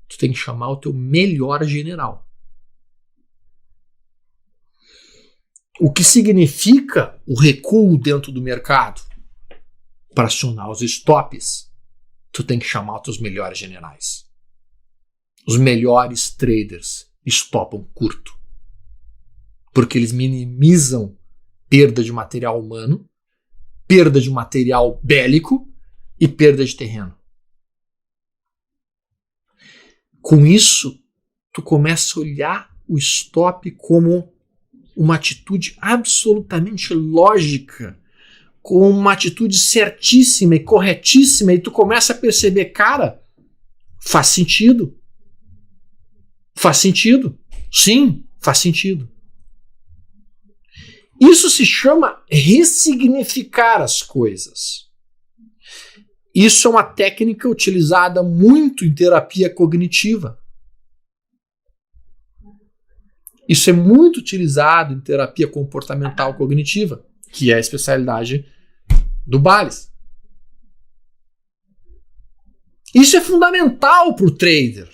tu tem que chamar o teu melhor general. O que significa o recuo dentro do mercado? Para acionar os stops, tu tem que chamar os teus melhores generais. Os melhores traders stopam curto. Porque eles minimizam perda de material humano, perda de material bélico e perda de terreno. Com isso, tu começa a olhar o stop como uma atitude absolutamente lógica, com uma atitude certíssima e corretíssima, e tu começa a perceber, cara, faz sentido. Faz sentido. Sim, faz sentido. Isso se chama ressignificar as coisas. Isso é uma técnica utilizada muito em terapia cognitiva. Isso é muito utilizado em terapia comportamental cognitiva, que é a especialidade do Bales. Isso é fundamental para o trader.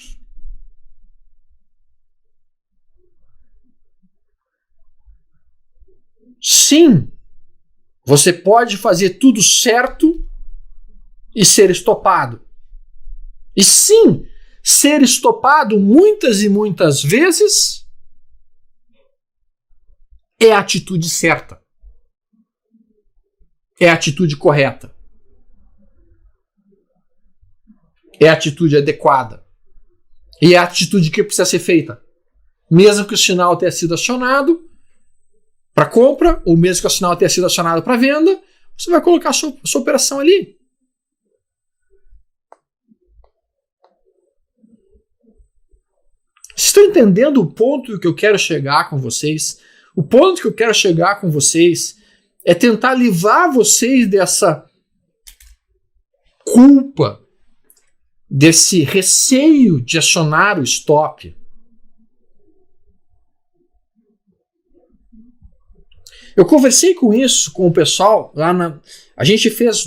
Sim, você pode fazer tudo certo e ser estopado. E sim, ser estopado muitas e muitas vezes é a atitude certa. É a atitude correta. É a atitude adequada. E é a atitude que precisa ser feita. Mesmo que o sinal tenha sido acionado para compra, ou mesmo que o sinal tenha sido acionado para venda, você vai colocar a sua operação ali. Vocês estão entendendo o ponto que eu quero chegar com vocês? O ponto que eu quero chegar com vocês é tentar livrar vocês dessa culpa, desse receio de acionar o stop. Eu conversei com o pessoal lá na... A gente fez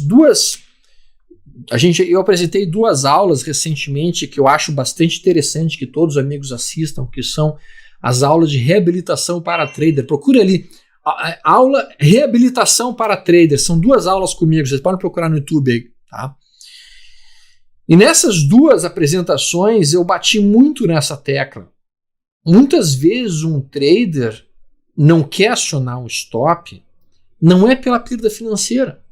eu apresentei 2 aulas recentemente que eu acho bastante interessante que todos os amigos assistam, que são as aulas de reabilitação para trader. Procure ali, aula reabilitação para trader. São 2 aulas comigo, vocês podem procurar no YouTube aí, tá? E nessas 2 apresentações eu bati muito nessa tecla. Muitas vezes um trader não quer acionar um stop, não é pela perda financeira.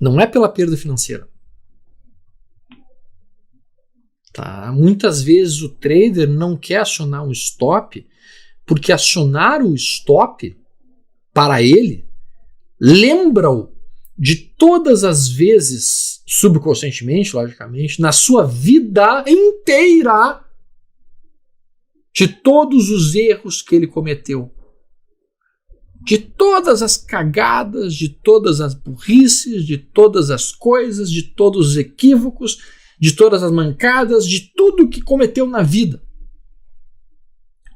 Não é pela perda financeira. Tá? Muitas vezes o trader não quer acionar um stop, porque acionar o stop, para ele, lembra-o de todas as vezes, subconscientemente, logicamente, na sua vida inteira, de todos os erros que ele cometeu. De todas as cagadas, de todas as burrices, de todas as coisas, de todos os equívocos, de todas as mancadas, de tudo que cometeu na vida.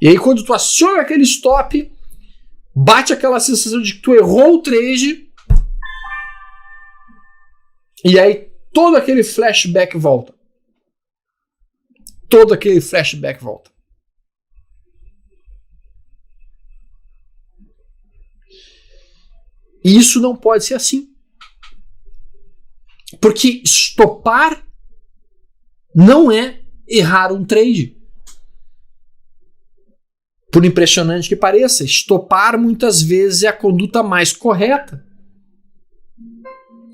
E aí quando tu aciona aquele stop, bate aquela sensação de que tu errou o trade, e aí todo aquele flashback volta. Todo aquele flashback volta. E isso não pode ser assim. Porque estopar não é errar um trade. Por impressionante que pareça, estopar muitas vezes é a conduta mais correta.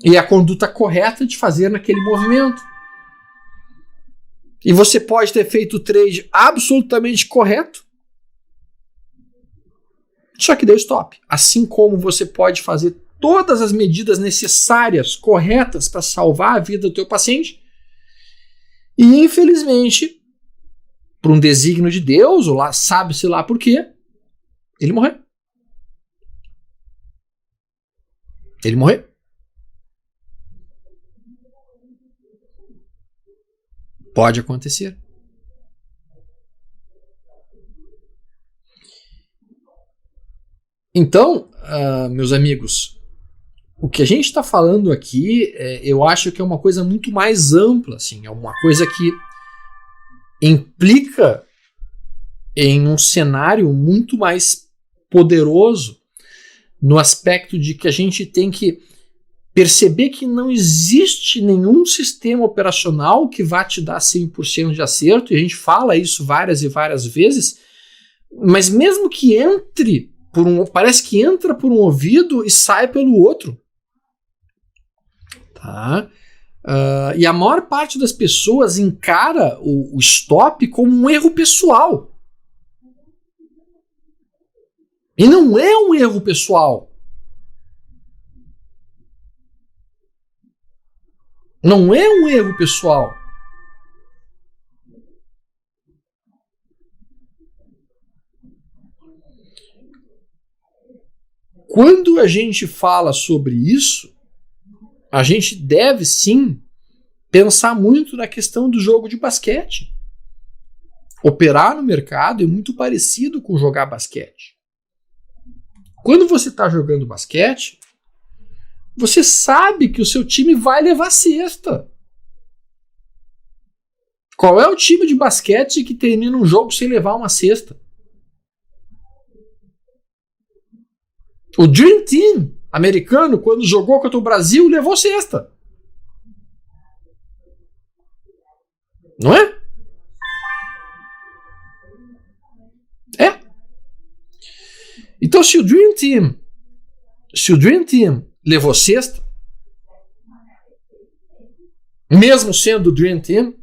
E é a conduta correta de fazer naquele movimento. E você pode ter feito o trade absolutamente correto, só que deu stop. Assim como você pode fazer todas as medidas necessárias, corretas, para salvar a vida do teu paciente, e infelizmente, por um desígnio de Deus, ou lá sabe-se lá por quê, ele morreu. Ele morreu. Pode acontecer. Então, meus amigos, o que a gente está falando aqui, eu acho que é uma coisa muito mais ampla, assim, é uma coisa que implica em um cenário muito mais poderoso, no aspecto de que a gente tem que perceber que não existe nenhum sistema operacional que vá te dar 100% de acerto, e a gente fala isso várias e várias vezes, mas mesmo que entre parece que entra por um ouvido e sai pelo outro. Tá? E a maior parte das pessoas encara o stop como um erro pessoal. E não é um erro pessoal. Não é um erro pessoal. Quando a gente fala sobre isso, a gente deve sim pensar muito na questão do jogo de basquete. Operar no mercado é muito parecido com jogar basquete. Quando você está jogando basquete, você sabe que o seu time vai levar cesta. Qual é o time de basquete que termina um jogo sem levar uma cesta? O Dream Team americano, quando jogou contra o Brasil, levou cesta. Não é? É. Então, se o Dream Team levou cesta, mesmo sendo o Dream Team,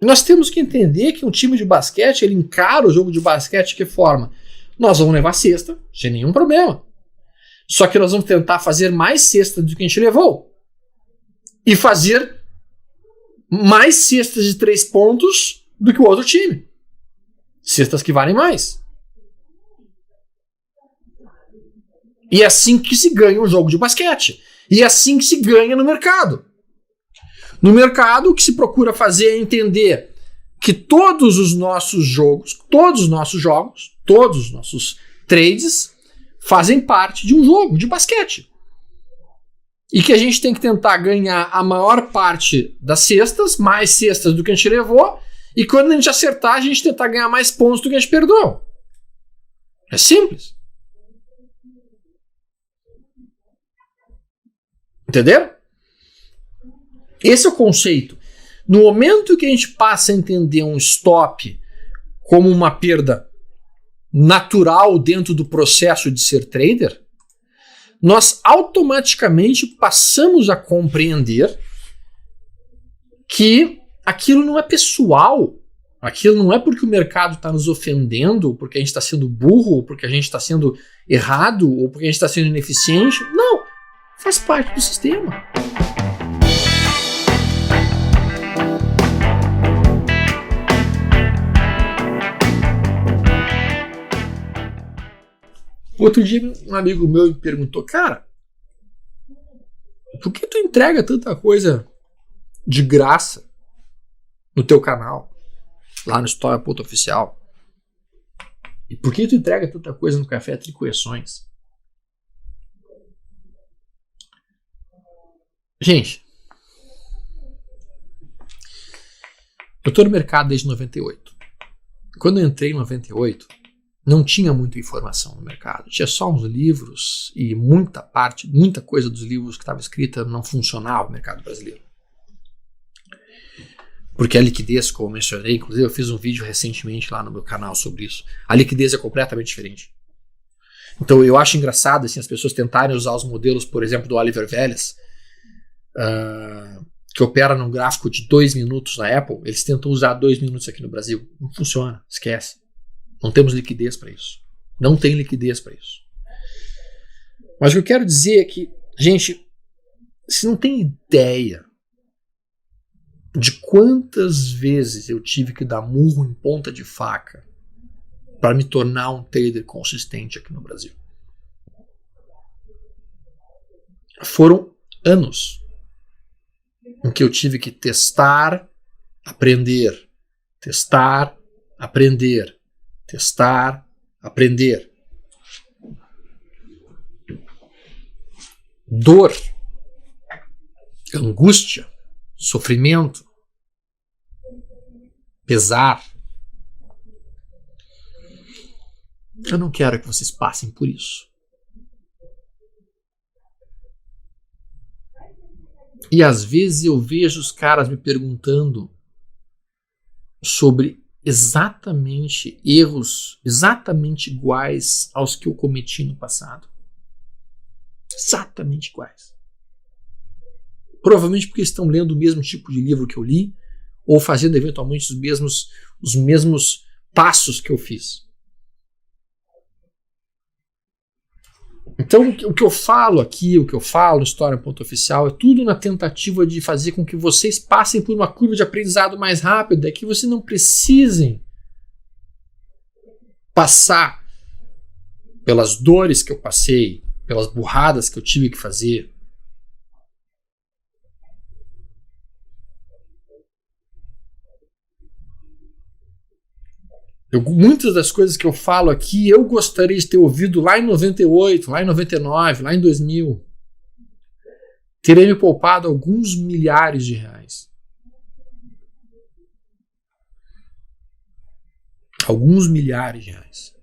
nós temos que entender que um time de basquete, ele encara o jogo de basquete de que forma? Nós vamos levar cesta, sem nenhum problema. Só que nós vamos tentar fazer mais cesta do que a gente levou. E fazer mais cestas de 3 pontos do que o outro time. Cestas que valem mais. E é assim que se ganha um jogo de basquete. E é assim que se ganha no mercado. No mercado, o que se procura fazer é entender que todos os nossos jogos, todos os nossos trades fazem parte de um jogo de basquete. E que a gente tem que tentar ganhar a maior parte das cestas, mais cestas do que a gente levou, e quando a gente acertar, a gente tentar ganhar mais pontos do que a gente perdeu. É simples. Entendeu? Esse é o conceito. No momento que a gente passa a entender um stop como uma perda natural dentro do processo de ser trader, nós automaticamente passamos a compreender que aquilo não é pessoal. Aquilo não é porque o mercado está nos ofendendo, ou porque a gente está sendo burro, ou porque a gente está sendo errado, ou porque a gente está sendo ineficiente. Não, faz parte do sistema. Outro dia um amigo meu me perguntou, cara, por que tu entrega tanta coisa de graça no teu canal, lá no História.oficial? E por que tu entrega tanta coisa no Café Tricoeções? Gente, eu tô no mercado desde 98. Quando eu entrei em 98, não tinha muita informação no mercado. Tinha só uns livros e muita coisa dos livros que estava escrita não funcionava no mercado brasileiro. Porque a liquidez, como eu mencionei, inclusive eu fiz um vídeo recentemente lá no meu canal sobre isso, a liquidez é completamente diferente. Então eu acho engraçado assim, as pessoas tentarem usar os modelos, por exemplo, do Oliver Velez, que opera num gráfico de 2 minutos na Apple, eles tentam usar 2 minutos aqui no Brasil. Não funciona, esquece. Não temos liquidez para isso. Não tem liquidez para isso. Mas o que eu quero dizer é que, gente, você não tem ideia de quantas vezes eu tive que dar murro em ponta de faca para me tornar um trader consistente aqui no Brasil. Foram anos em que eu tive que testar, aprender, testar, aprender, testar, aprender. Dor, angústia, sofrimento, pesar. Eu não quero que vocês passem por isso. E às vezes eu vejo os caras me perguntando sobre exatamente erros exatamente iguais aos que eu cometi no passado. Exatamente iguais. Provavelmente porque estão lendo o mesmo tipo de livro que eu li, ou fazendo eventualmente os mesmos passos que eu fiz. Então, o que eu falo aqui, o que eu falo no História.oficial é tudo na tentativa de fazer com que vocês passem por uma curva de aprendizado mais rápida, que vocês não precisem passar pelas dores que eu passei, pelas burradas que eu tive que fazer. Muitas das coisas que eu falo aqui, eu gostaria de ter ouvido lá em 98, lá em 99, lá em 2000. Teria me poupado alguns milhares de reais. Alguns milhares de reais.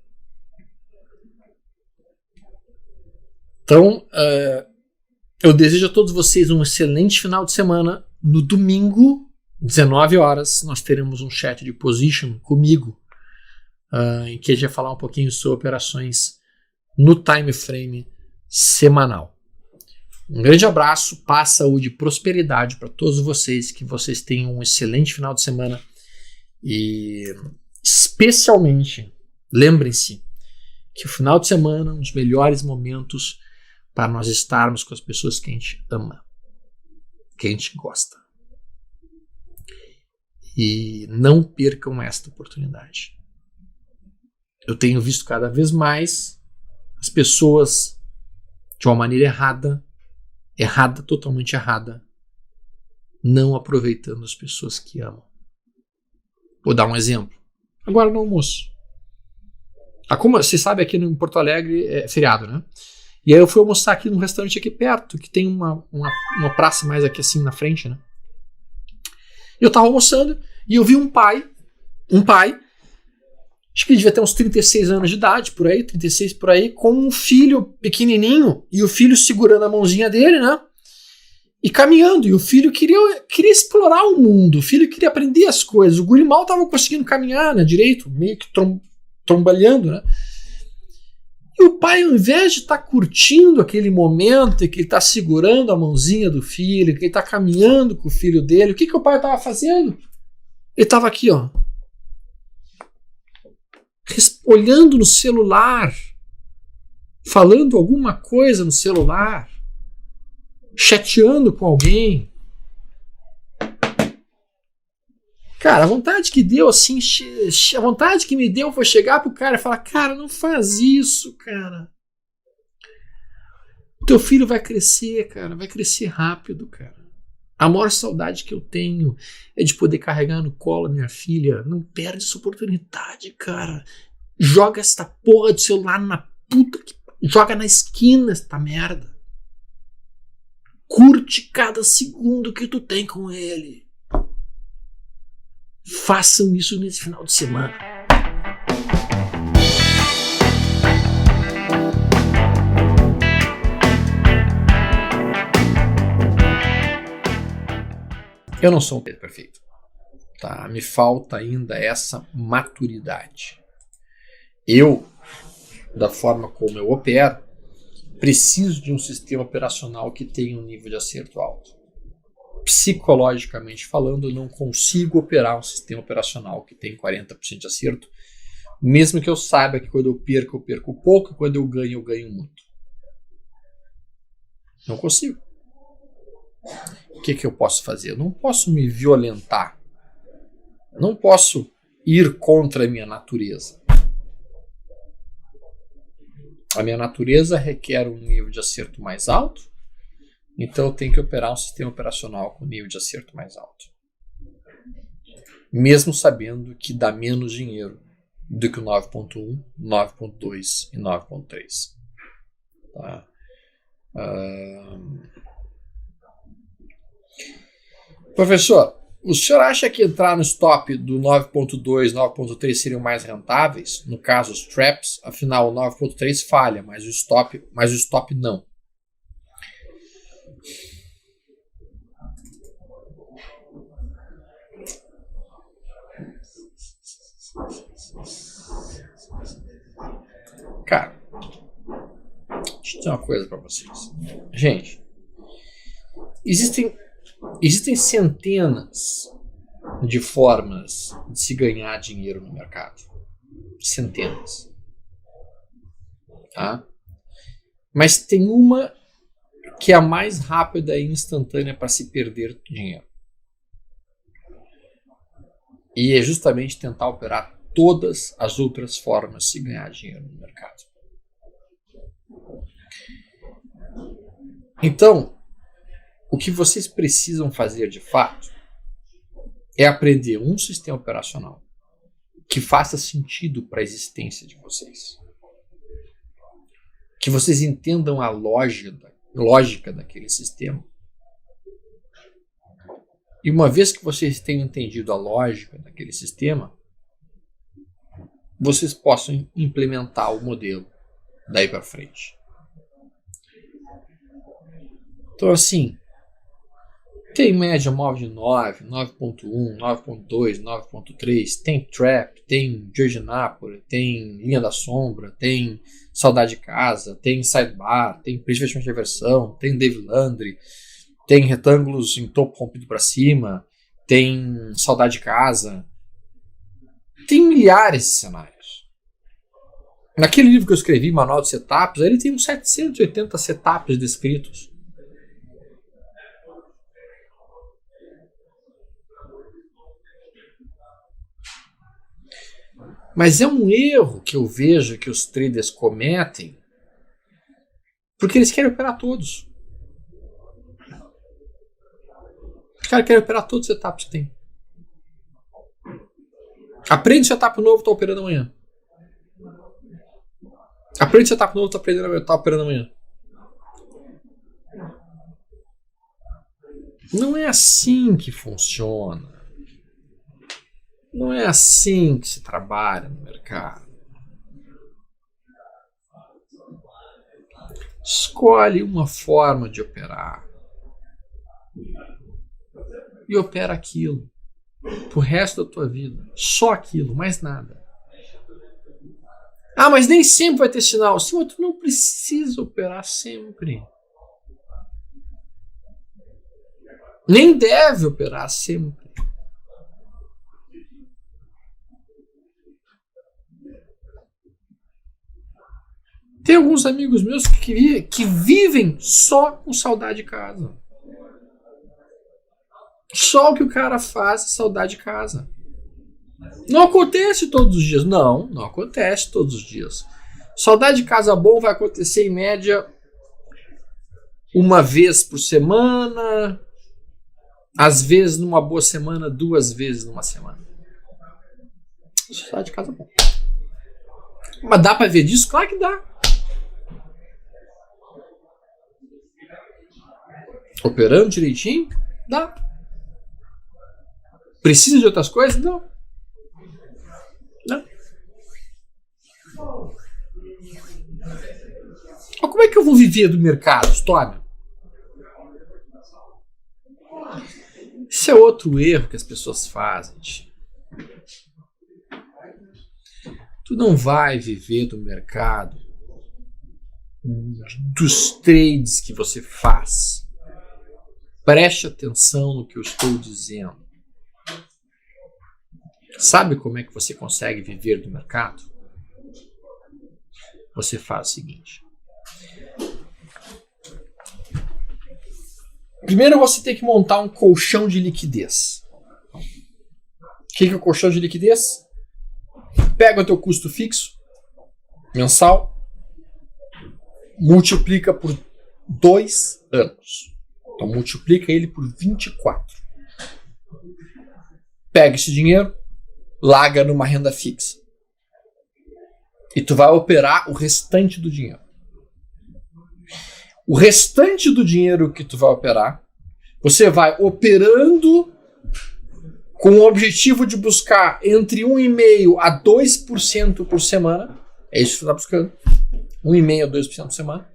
Então, eu desejo a todos vocês um excelente final de semana. No domingo, 19 horas, nós teremos um chat de position comigo, em que a gente vai falar um pouquinho sobre operações no time frame semanal. Um grande abraço, paz, saúde e prosperidade para todos vocês, que vocês tenham um excelente final de semana e especialmente lembrem-se que o final de semana é um dos melhores momentos para nós estarmos com as pessoas que a gente ama, que a gente gosta. E não percam esta oportunidade. Eu tenho visto cada vez mais as pessoas de uma maneira errada, totalmente errada, não aproveitando as pessoas que amam. Vou dar um exemplo. Agora no almoço. Como você sabe, aqui em Porto Alegre é feriado, né? E aí eu fui almoçar aqui num restaurante aqui perto, que tem uma praça mais aqui assim na frente, né? E eu tava almoçando e eu vi um pai, acho que ele devia ter uns 36 anos de idade, por aí, 36 por aí, com um filho pequenininho, e o filho segurando a mãozinha dele, né? E caminhando, e o filho queria explorar o mundo, o filho queria aprender as coisas, o guri mal tava conseguindo caminhar, né, direito, meio que trombalhando, né? E o pai, ao invés de estar curtindo aquele momento em que ele está segurando a mãozinha do filho, que ele está caminhando com o filho dele, o que o pai estava fazendo? Ele estava aqui, ó, olhando no celular, falando alguma coisa no celular, chateando com alguém. Cara, a vontade que deu, assim, a vontade que me deu foi chegar pro cara e falar: cara, não faz isso, cara. O teu filho vai crescer, cara, vai crescer rápido, cara. A maior saudade que eu tenho é de poder carregar no colo a minha filha. Não perde essa oportunidade, cara. Joga essa porra de celular na puta que... Joga na esquina esta merda. Curte cada segundo que tu tem com ele. Façam isso nesse final de semana. Eu não sou um perfeito. Tá? Me falta ainda essa maturidade. Eu, da forma como eu opero, preciso de um sistema operacional que tenha um nível de acerto alto. Psicologicamente falando, eu não consigo operar um sistema operacional que tem 40% de acerto, mesmo que eu saiba que quando eu perco pouco, e quando eu ganho muito. Não consigo. O que eu posso fazer? Eu não posso me violentar. Eu não posso ir contra a minha natureza. A minha natureza requer um nível de acerto mais alto, então eu tenho que operar um sistema operacional com nível de acerto mais alto. Mesmo sabendo que dá menos dinheiro do que o 9.1, 9.2 e 9.3. Tá? Professor, o senhor acha que entrar no stop do 9.2 e 9.3 seriam mais rentáveis? No caso, os traps, afinal o 9.3 falha, mas o stop não. Cara, deixa eu dizer uma coisa para vocês. Gente, existem centenas de formas de se ganhar dinheiro no mercado. Centenas. Tá? Mas tem uma que é a mais rápida e instantânea para se perder dinheiro. E é justamente tentar operar todas as outras formas de se ganhar dinheiro no mercado. Então, o que vocês precisam fazer de fato é aprender um sistema operacional que faça sentido para a existência de vocês. Que vocês entendam a lógica daquele sistema. E uma vez que vocês tenham entendido a lógica daquele sistema, vocês possam implementar o modelo daí para frente. Então, assim, tem média móvel de 9, 9.1, 9.2, 9.3, tem trap, tem Georgianápolis, tem linha da sombra, tem saudade de casa, tem sidebar, tem preço de reversão, tem Dave Landry, tem retângulos em topo rompido para cima, tem saudade de casa, tem milhares de cenários. Naquele livro que eu escrevi, Manual de Setups, ele tem uns 780 setups descritos. Mas é um erro que eu vejo que os traders cometem porque eles querem operar todos. Os caras querem operar todos os setups que tem. Aprende setup novo, tá operando amanhã. Aprende setup novo, tá operando amanhã. Não é assim que funciona. Não é assim que se trabalha no mercado. Escolhe uma forma de operar. E opera aquilo. Pro resto da tua vida. Só aquilo, mais nada. Ah, mas nem sempre vai ter sinal. Sim, mas tu não precisa operar sempre. Nem deve operar sempre. Tem alguns amigos meus que vivem só com saudade de casa. Só o que o cara faz é saudade de casa. Não acontece todos os dias. Não acontece todos os dias. Saudade de casa bom vai acontecer em média uma vez por semana. Às vezes numa boa semana, 2 vezes numa semana. Saudade de casa bom. Mas dá pra ver disso? Claro que dá. Operando direitinho? Dá. Precisa de outras coisas? Não. Mas como é que eu vou viver do mercado, Tony? Isso é outro erro que as pessoas fazem. Tu não vai viver do mercado dos trades que você faz. Preste atenção no que eu estou dizendo. Sabe como é que você consegue viver do mercado? Você faz o seguinte. Primeiro você tem que montar um colchão de liquidez. O que é o colchão de liquidez? Pega o teu custo fixo, mensal, multiplica por 2 anos. Então multiplica ele por 24. Pega esse dinheiro, larga numa renda fixa. E tu vai operar o restante do dinheiro. O restante do dinheiro que tu vai operar, você vai operando com o objetivo de buscar entre 1,5% a 2% por semana. É isso que você está buscando. 1,5% a 2% por semana.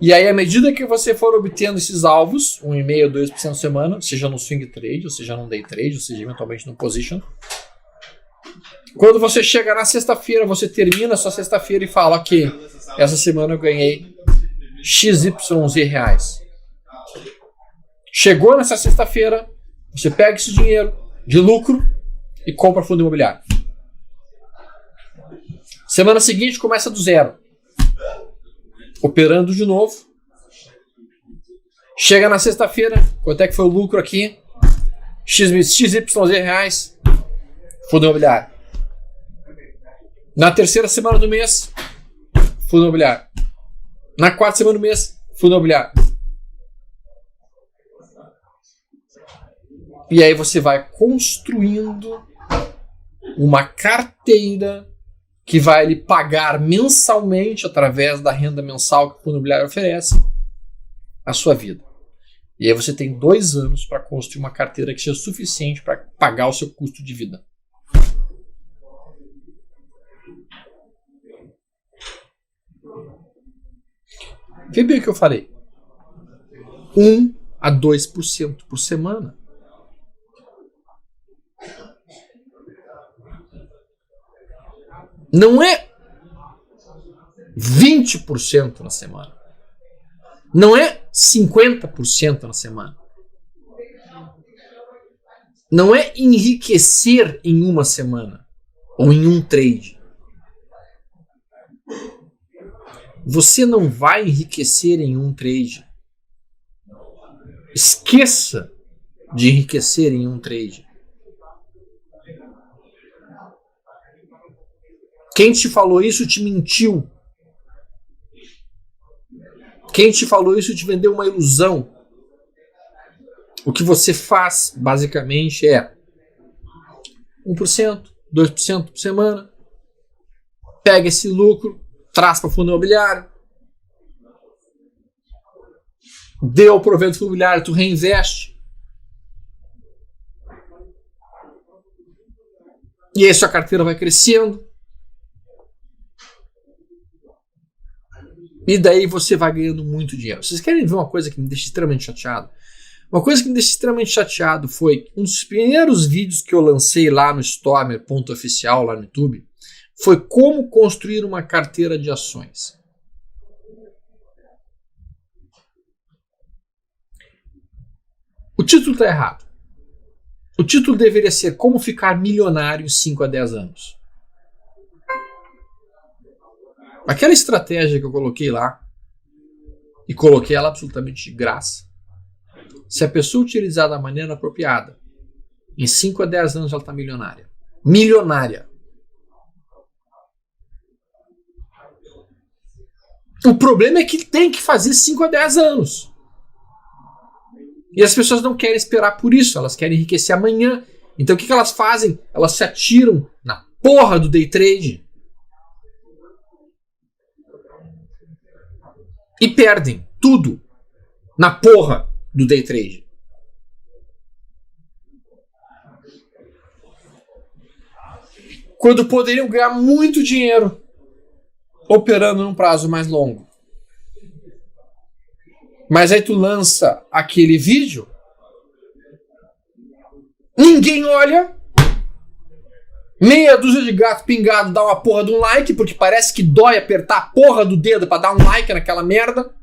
E aí, à medida que você for obtendo esses alvos, 1,5% a 2% por semana, seja no swing trade, ou seja no day trade, ou seja eventualmente no position, quando você chega na sexta-feira, você termina a sua sexta-feira e fala que essa semana eu ganhei XYZ reais. Chegou nessa sexta-feira, você pega esse dinheiro de lucro e compra fundo imobiliário. Semana seguinte começa do zero. Operando de novo. Chega na sexta-feira, quanto é que foi o lucro aqui? XYZ reais. Fundo imobiliário. Na terceira semana do mês, fundo imobiliário. Na quarta semana do mês, fundo imobiliário. E aí você vai construindo uma carteira que vai lhe pagar mensalmente, através da renda mensal que o fundo imobiliário oferece, a sua vida. E aí você tem 2 anos para construir uma carteira que seja suficiente para pagar o seu custo de vida. Vê bem o que eu falei. 1 a 2% por semana. Não é 20% na semana. Não é 50% na semana. Não é enriquecer em uma semana ou em um trade. Você não vai enriquecer em um trade. Esqueça de enriquecer em um trade. Quem te falou isso te mentiu. Quem te falou isso te vendeu uma ilusão. O que você faz, basicamente, é 1%, 2% por semana. Pega esse lucro, traz para o fundo imobiliário. Deu o proveito imobiliário, tu reinveste. E aí sua carteira vai crescendo. E daí você vai ganhando muito dinheiro. Vocês querem ver uma coisa que me deixa extremamente chateado? Uma coisa que me deixa extremamente chateado foi um dos primeiros vídeos que eu lancei lá no Stormer.oficial, lá no YouTube, foi como construir uma carteira de ações. O título está errado. O título deveria ser Como Ficar Milionário em 5 a 10 anos. Aquela estratégia que eu coloquei lá, e coloquei ela absolutamente de graça, se a pessoa utilizar da maneira apropriada, em 5 a 10 anos ela está milionária. Milionária. O problema é que tem que fazer 5 a 10 anos. E as pessoas não querem esperar por isso, elas querem enriquecer amanhã. Então o que elas fazem? Elas se atiram na porra do day trade e perdem tudo na porra do day trade. Quando poderiam ganhar muito dinheiro operando num prazo mais longo. Mas aí tu lança aquele vídeo, ninguém olha, meia dúzia de gato pingado dá uma porra de um like, porque parece que dói apertar a porra do dedo pra dar um like naquela merda.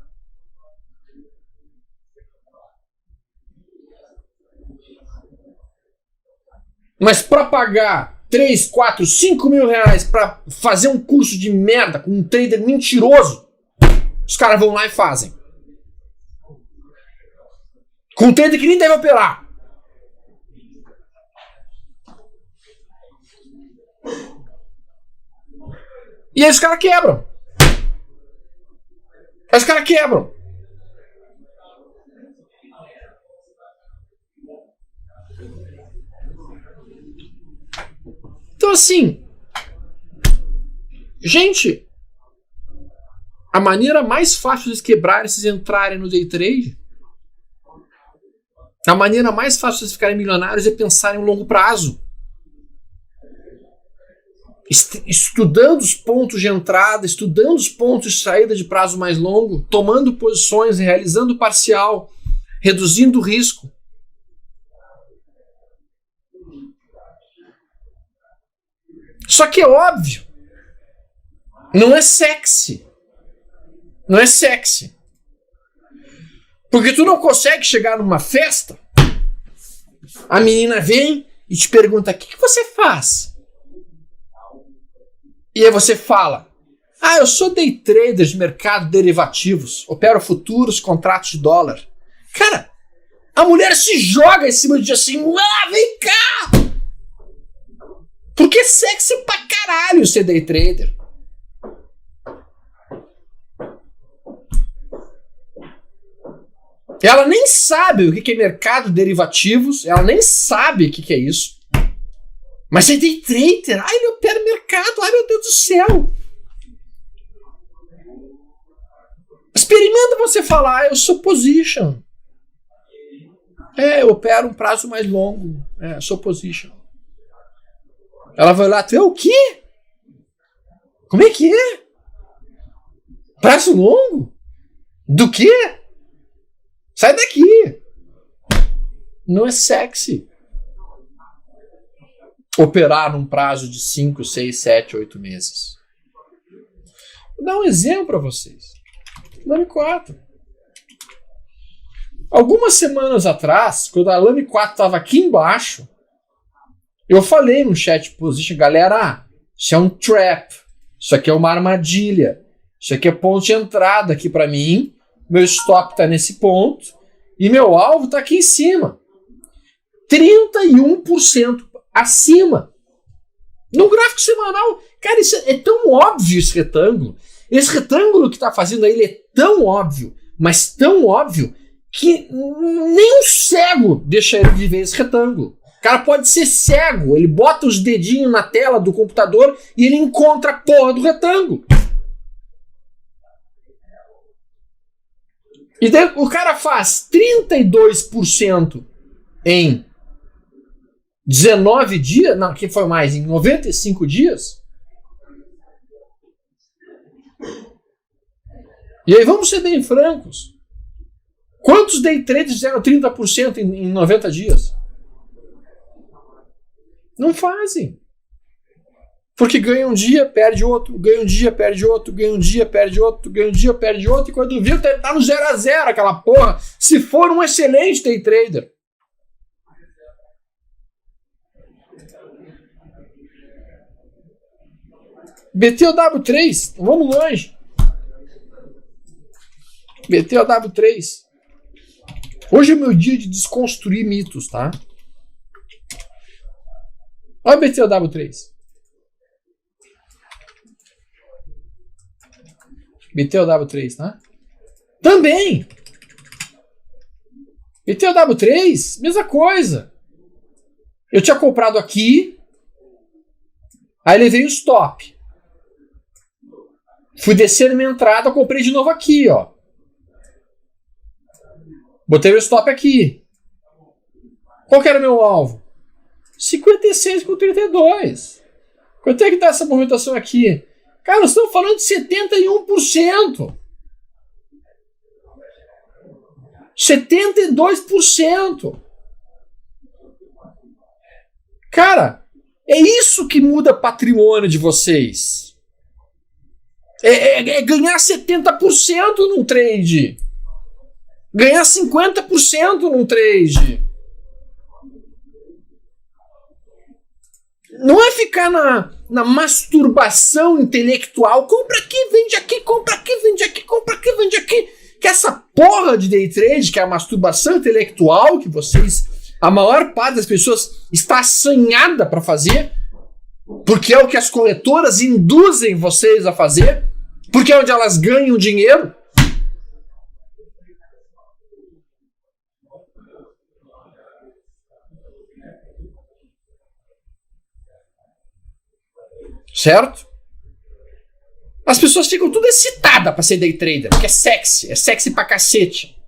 Mas pra pagar 3, 4, 5 mil reais pra fazer um curso de merda com um trader mentiroso, os caras vão lá e fazem. Com um trader que nem deve operar. E aí os caras quebram. Então assim, gente, a maneira mais fácil de vocês quebrarem, vocês entrarem no day trade, a maneira mais fácil de vocês ficarem milionários é pensar em longo prazo. Estudando os pontos de entrada, estudando os pontos de saída de prazo mais longo, tomando posições, realizando parcial, reduzindo o risco. Só que é óbvio, não é sexy. Não é sexy. Porque tu não consegue chegar numa festa, a menina vem e te pergunta, o que você faz? E aí você fala, eu sou day trader de mercado de derivativos, opero futuros, contratos de dólar. Cara, a mulher se joga em cima de ti assim, vem cá! Porque é sexy pra caralho ser day trader. Ela nem sabe o que é mercado de derivativos, ela nem sabe o que é isso. Mas é day trader, ele opera mercado, meu Deus do céu. Experimenta você falar, eu sou position. Eu opero um prazo mais longo, sou position. Ela vai lá, tu é o quê? Como é que é? Prazo longo? Do quê? Sai daqui! Não é sexy. Operar num prazo de 5, 6, 7, 8 meses. Vou dar um exemplo para vocês. Lame 4. Algumas semanas atrás, quando a Lame 4 estava aqui embaixo, eu falei no chat position, galera, isso é um trap, isso aqui é uma armadilha, isso aqui é ponto de entrada aqui para mim, meu stop está nesse ponto e meu alvo está aqui em cima. 31% acima. No gráfico semanal, cara, isso é tão óbvio esse retângulo. Esse retângulo que está fazendo aí, ele é tão óbvio, mas tão óbvio, que nem um cego deixa ele de ver esse retângulo. O cara pode ser cego, ele bota os dedinhos na tela do computador e ele encontra a porra do retângulo. E daí o cara faz 32% em 19 dias, não, que foi mais, em 95 dias. E aí vamos ser bem francos. Quantos day traders fizeram 30% em 90 dias? Não fazem. Porque ganha um dia, perde outro, ganha um dia, perde outro, ganha um dia, perde outro, ganha um dia, perde outro, e quando viu, tá no 0-0 aquela porra, se for um excelente day trader. BTOW3, vamos longe. BTOW3. Hoje é meu dia de desconstruir mitos, tá? Olha o BTOW3. BTOW3, tá? Também. BTOW3, mesma coisa. Eu tinha comprado aqui, aí levei o stop. Fui descer minha entrada, comprei de novo aqui, ó. Botei o stop aqui. Qual que era o meu alvo? 56,32. Quanto é que dá essa movimentação aqui? Cara, nós estamos falando de 71%. 72%. Cara, é isso que muda patrimônio de vocês. É ganhar 70% num trade. Ganhar 50% num trade. Não é ficar na masturbação intelectual. Compra aqui, vende aqui, compra aqui, vende aqui, compra aqui, vende aqui. Que essa porra de day trade, que é a masturbação intelectual que vocês, a maior parte das pessoas está assanhada para fazer, porque é o que as corretoras induzem vocês a fazer, porque é onde elas ganham dinheiro. Certo? As pessoas ficam tudo excitadas pra ser day trader, porque é sexy pra cacete.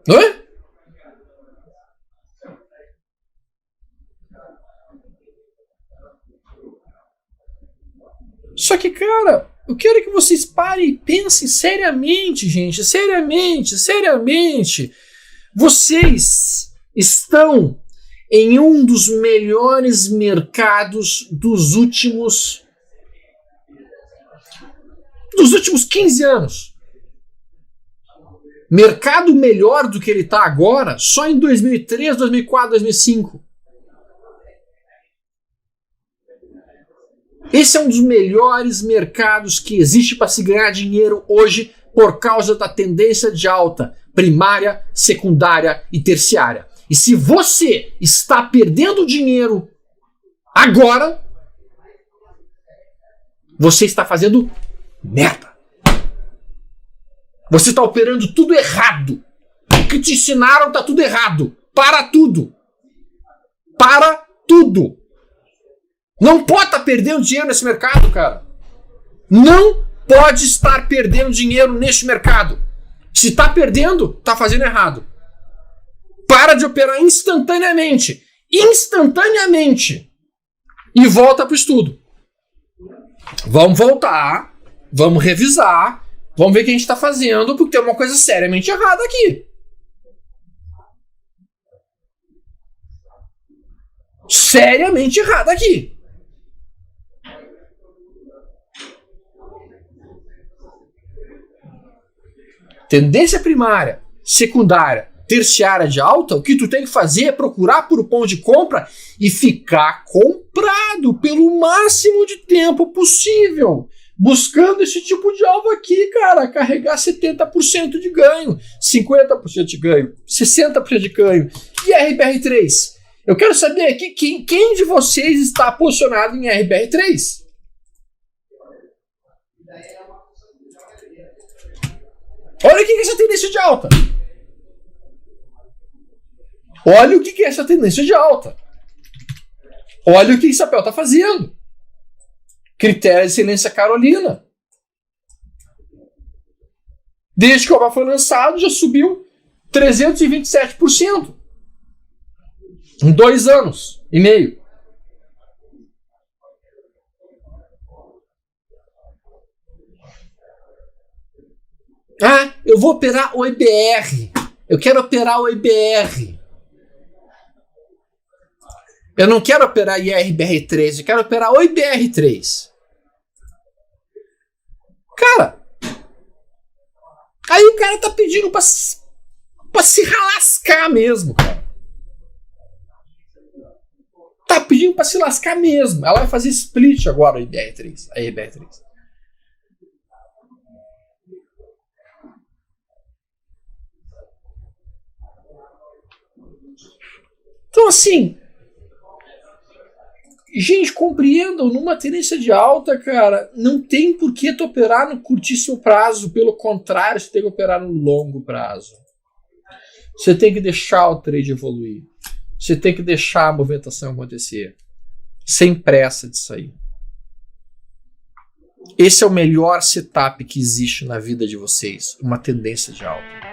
Não é? Só que, cara, eu quero que vocês parem e pensem seriamente, gente, seriamente. Vocês estão em um dos melhores mercados dos últimos 15 anos. Mercado melhor do que ele está agora só em 2003, 2004, 2005. Esse é um dos melhores mercados que existe para se ganhar dinheiro hoje por causa da tendência de alta primária, secundária e terciária. E se você está perdendo dinheiro agora, você está fazendo merda. Você está operando tudo errado. O que te ensinaram está tudo errado. Para tudo. Para tudo. Não pode estar perdendo dinheiro nesse mercado, cara. Não pode estar perdendo dinheiro neste mercado. Se está perdendo, está fazendo errado. Para de operar instantaneamente. E volta para o estudo. Vamos voltar. Vamos revisar. Vamos ver o que a gente está fazendo, porque tem uma coisa seriamente errada aqui. Seriamente errada aqui. Tendência primária, secundária, terciária de alta, o que tu tem que fazer é procurar por um ponto de compra e ficar comprado pelo máximo de tempo possível. Buscando esse tipo de alvo aqui, cara, carregar 70% de ganho, 50% de ganho, 60% de ganho. E RBR3? Eu quero saber aqui quem de vocês está posicionado em RBR3? o que é essa tendência de alta. Olha o que é essa tendência de alta. Olha o que esse papel está fazendo. Critério de excelência Carolina. Desde que o papel foi lançado, já subiu 327%. Em 2 anos e meio. Ah, eu vou operar o IBR. Eu quero operar o IBR. Eu não quero operar IRBR3, eu quero operar o IBR3. Cara, aí o cara tá pedindo pra se ralascar mesmo, cara. Tá pedindo pra se lascar mesmo. Ela vai fazer split agora, o IBR3, a IRBR3. Então, assim, gente, compreendam, numa tendência de alta, cara, não tem por que tu operar no curtíssimo prazo. Pelo contrário, você tem que operar no longo prazo. Você tem que deixar o trade evoluir. Você tem que deixar a movimentação acontecer. Sem pressa de sair. Esse é o melhor setup que existe na vida de vocês. Uma tendência de alta.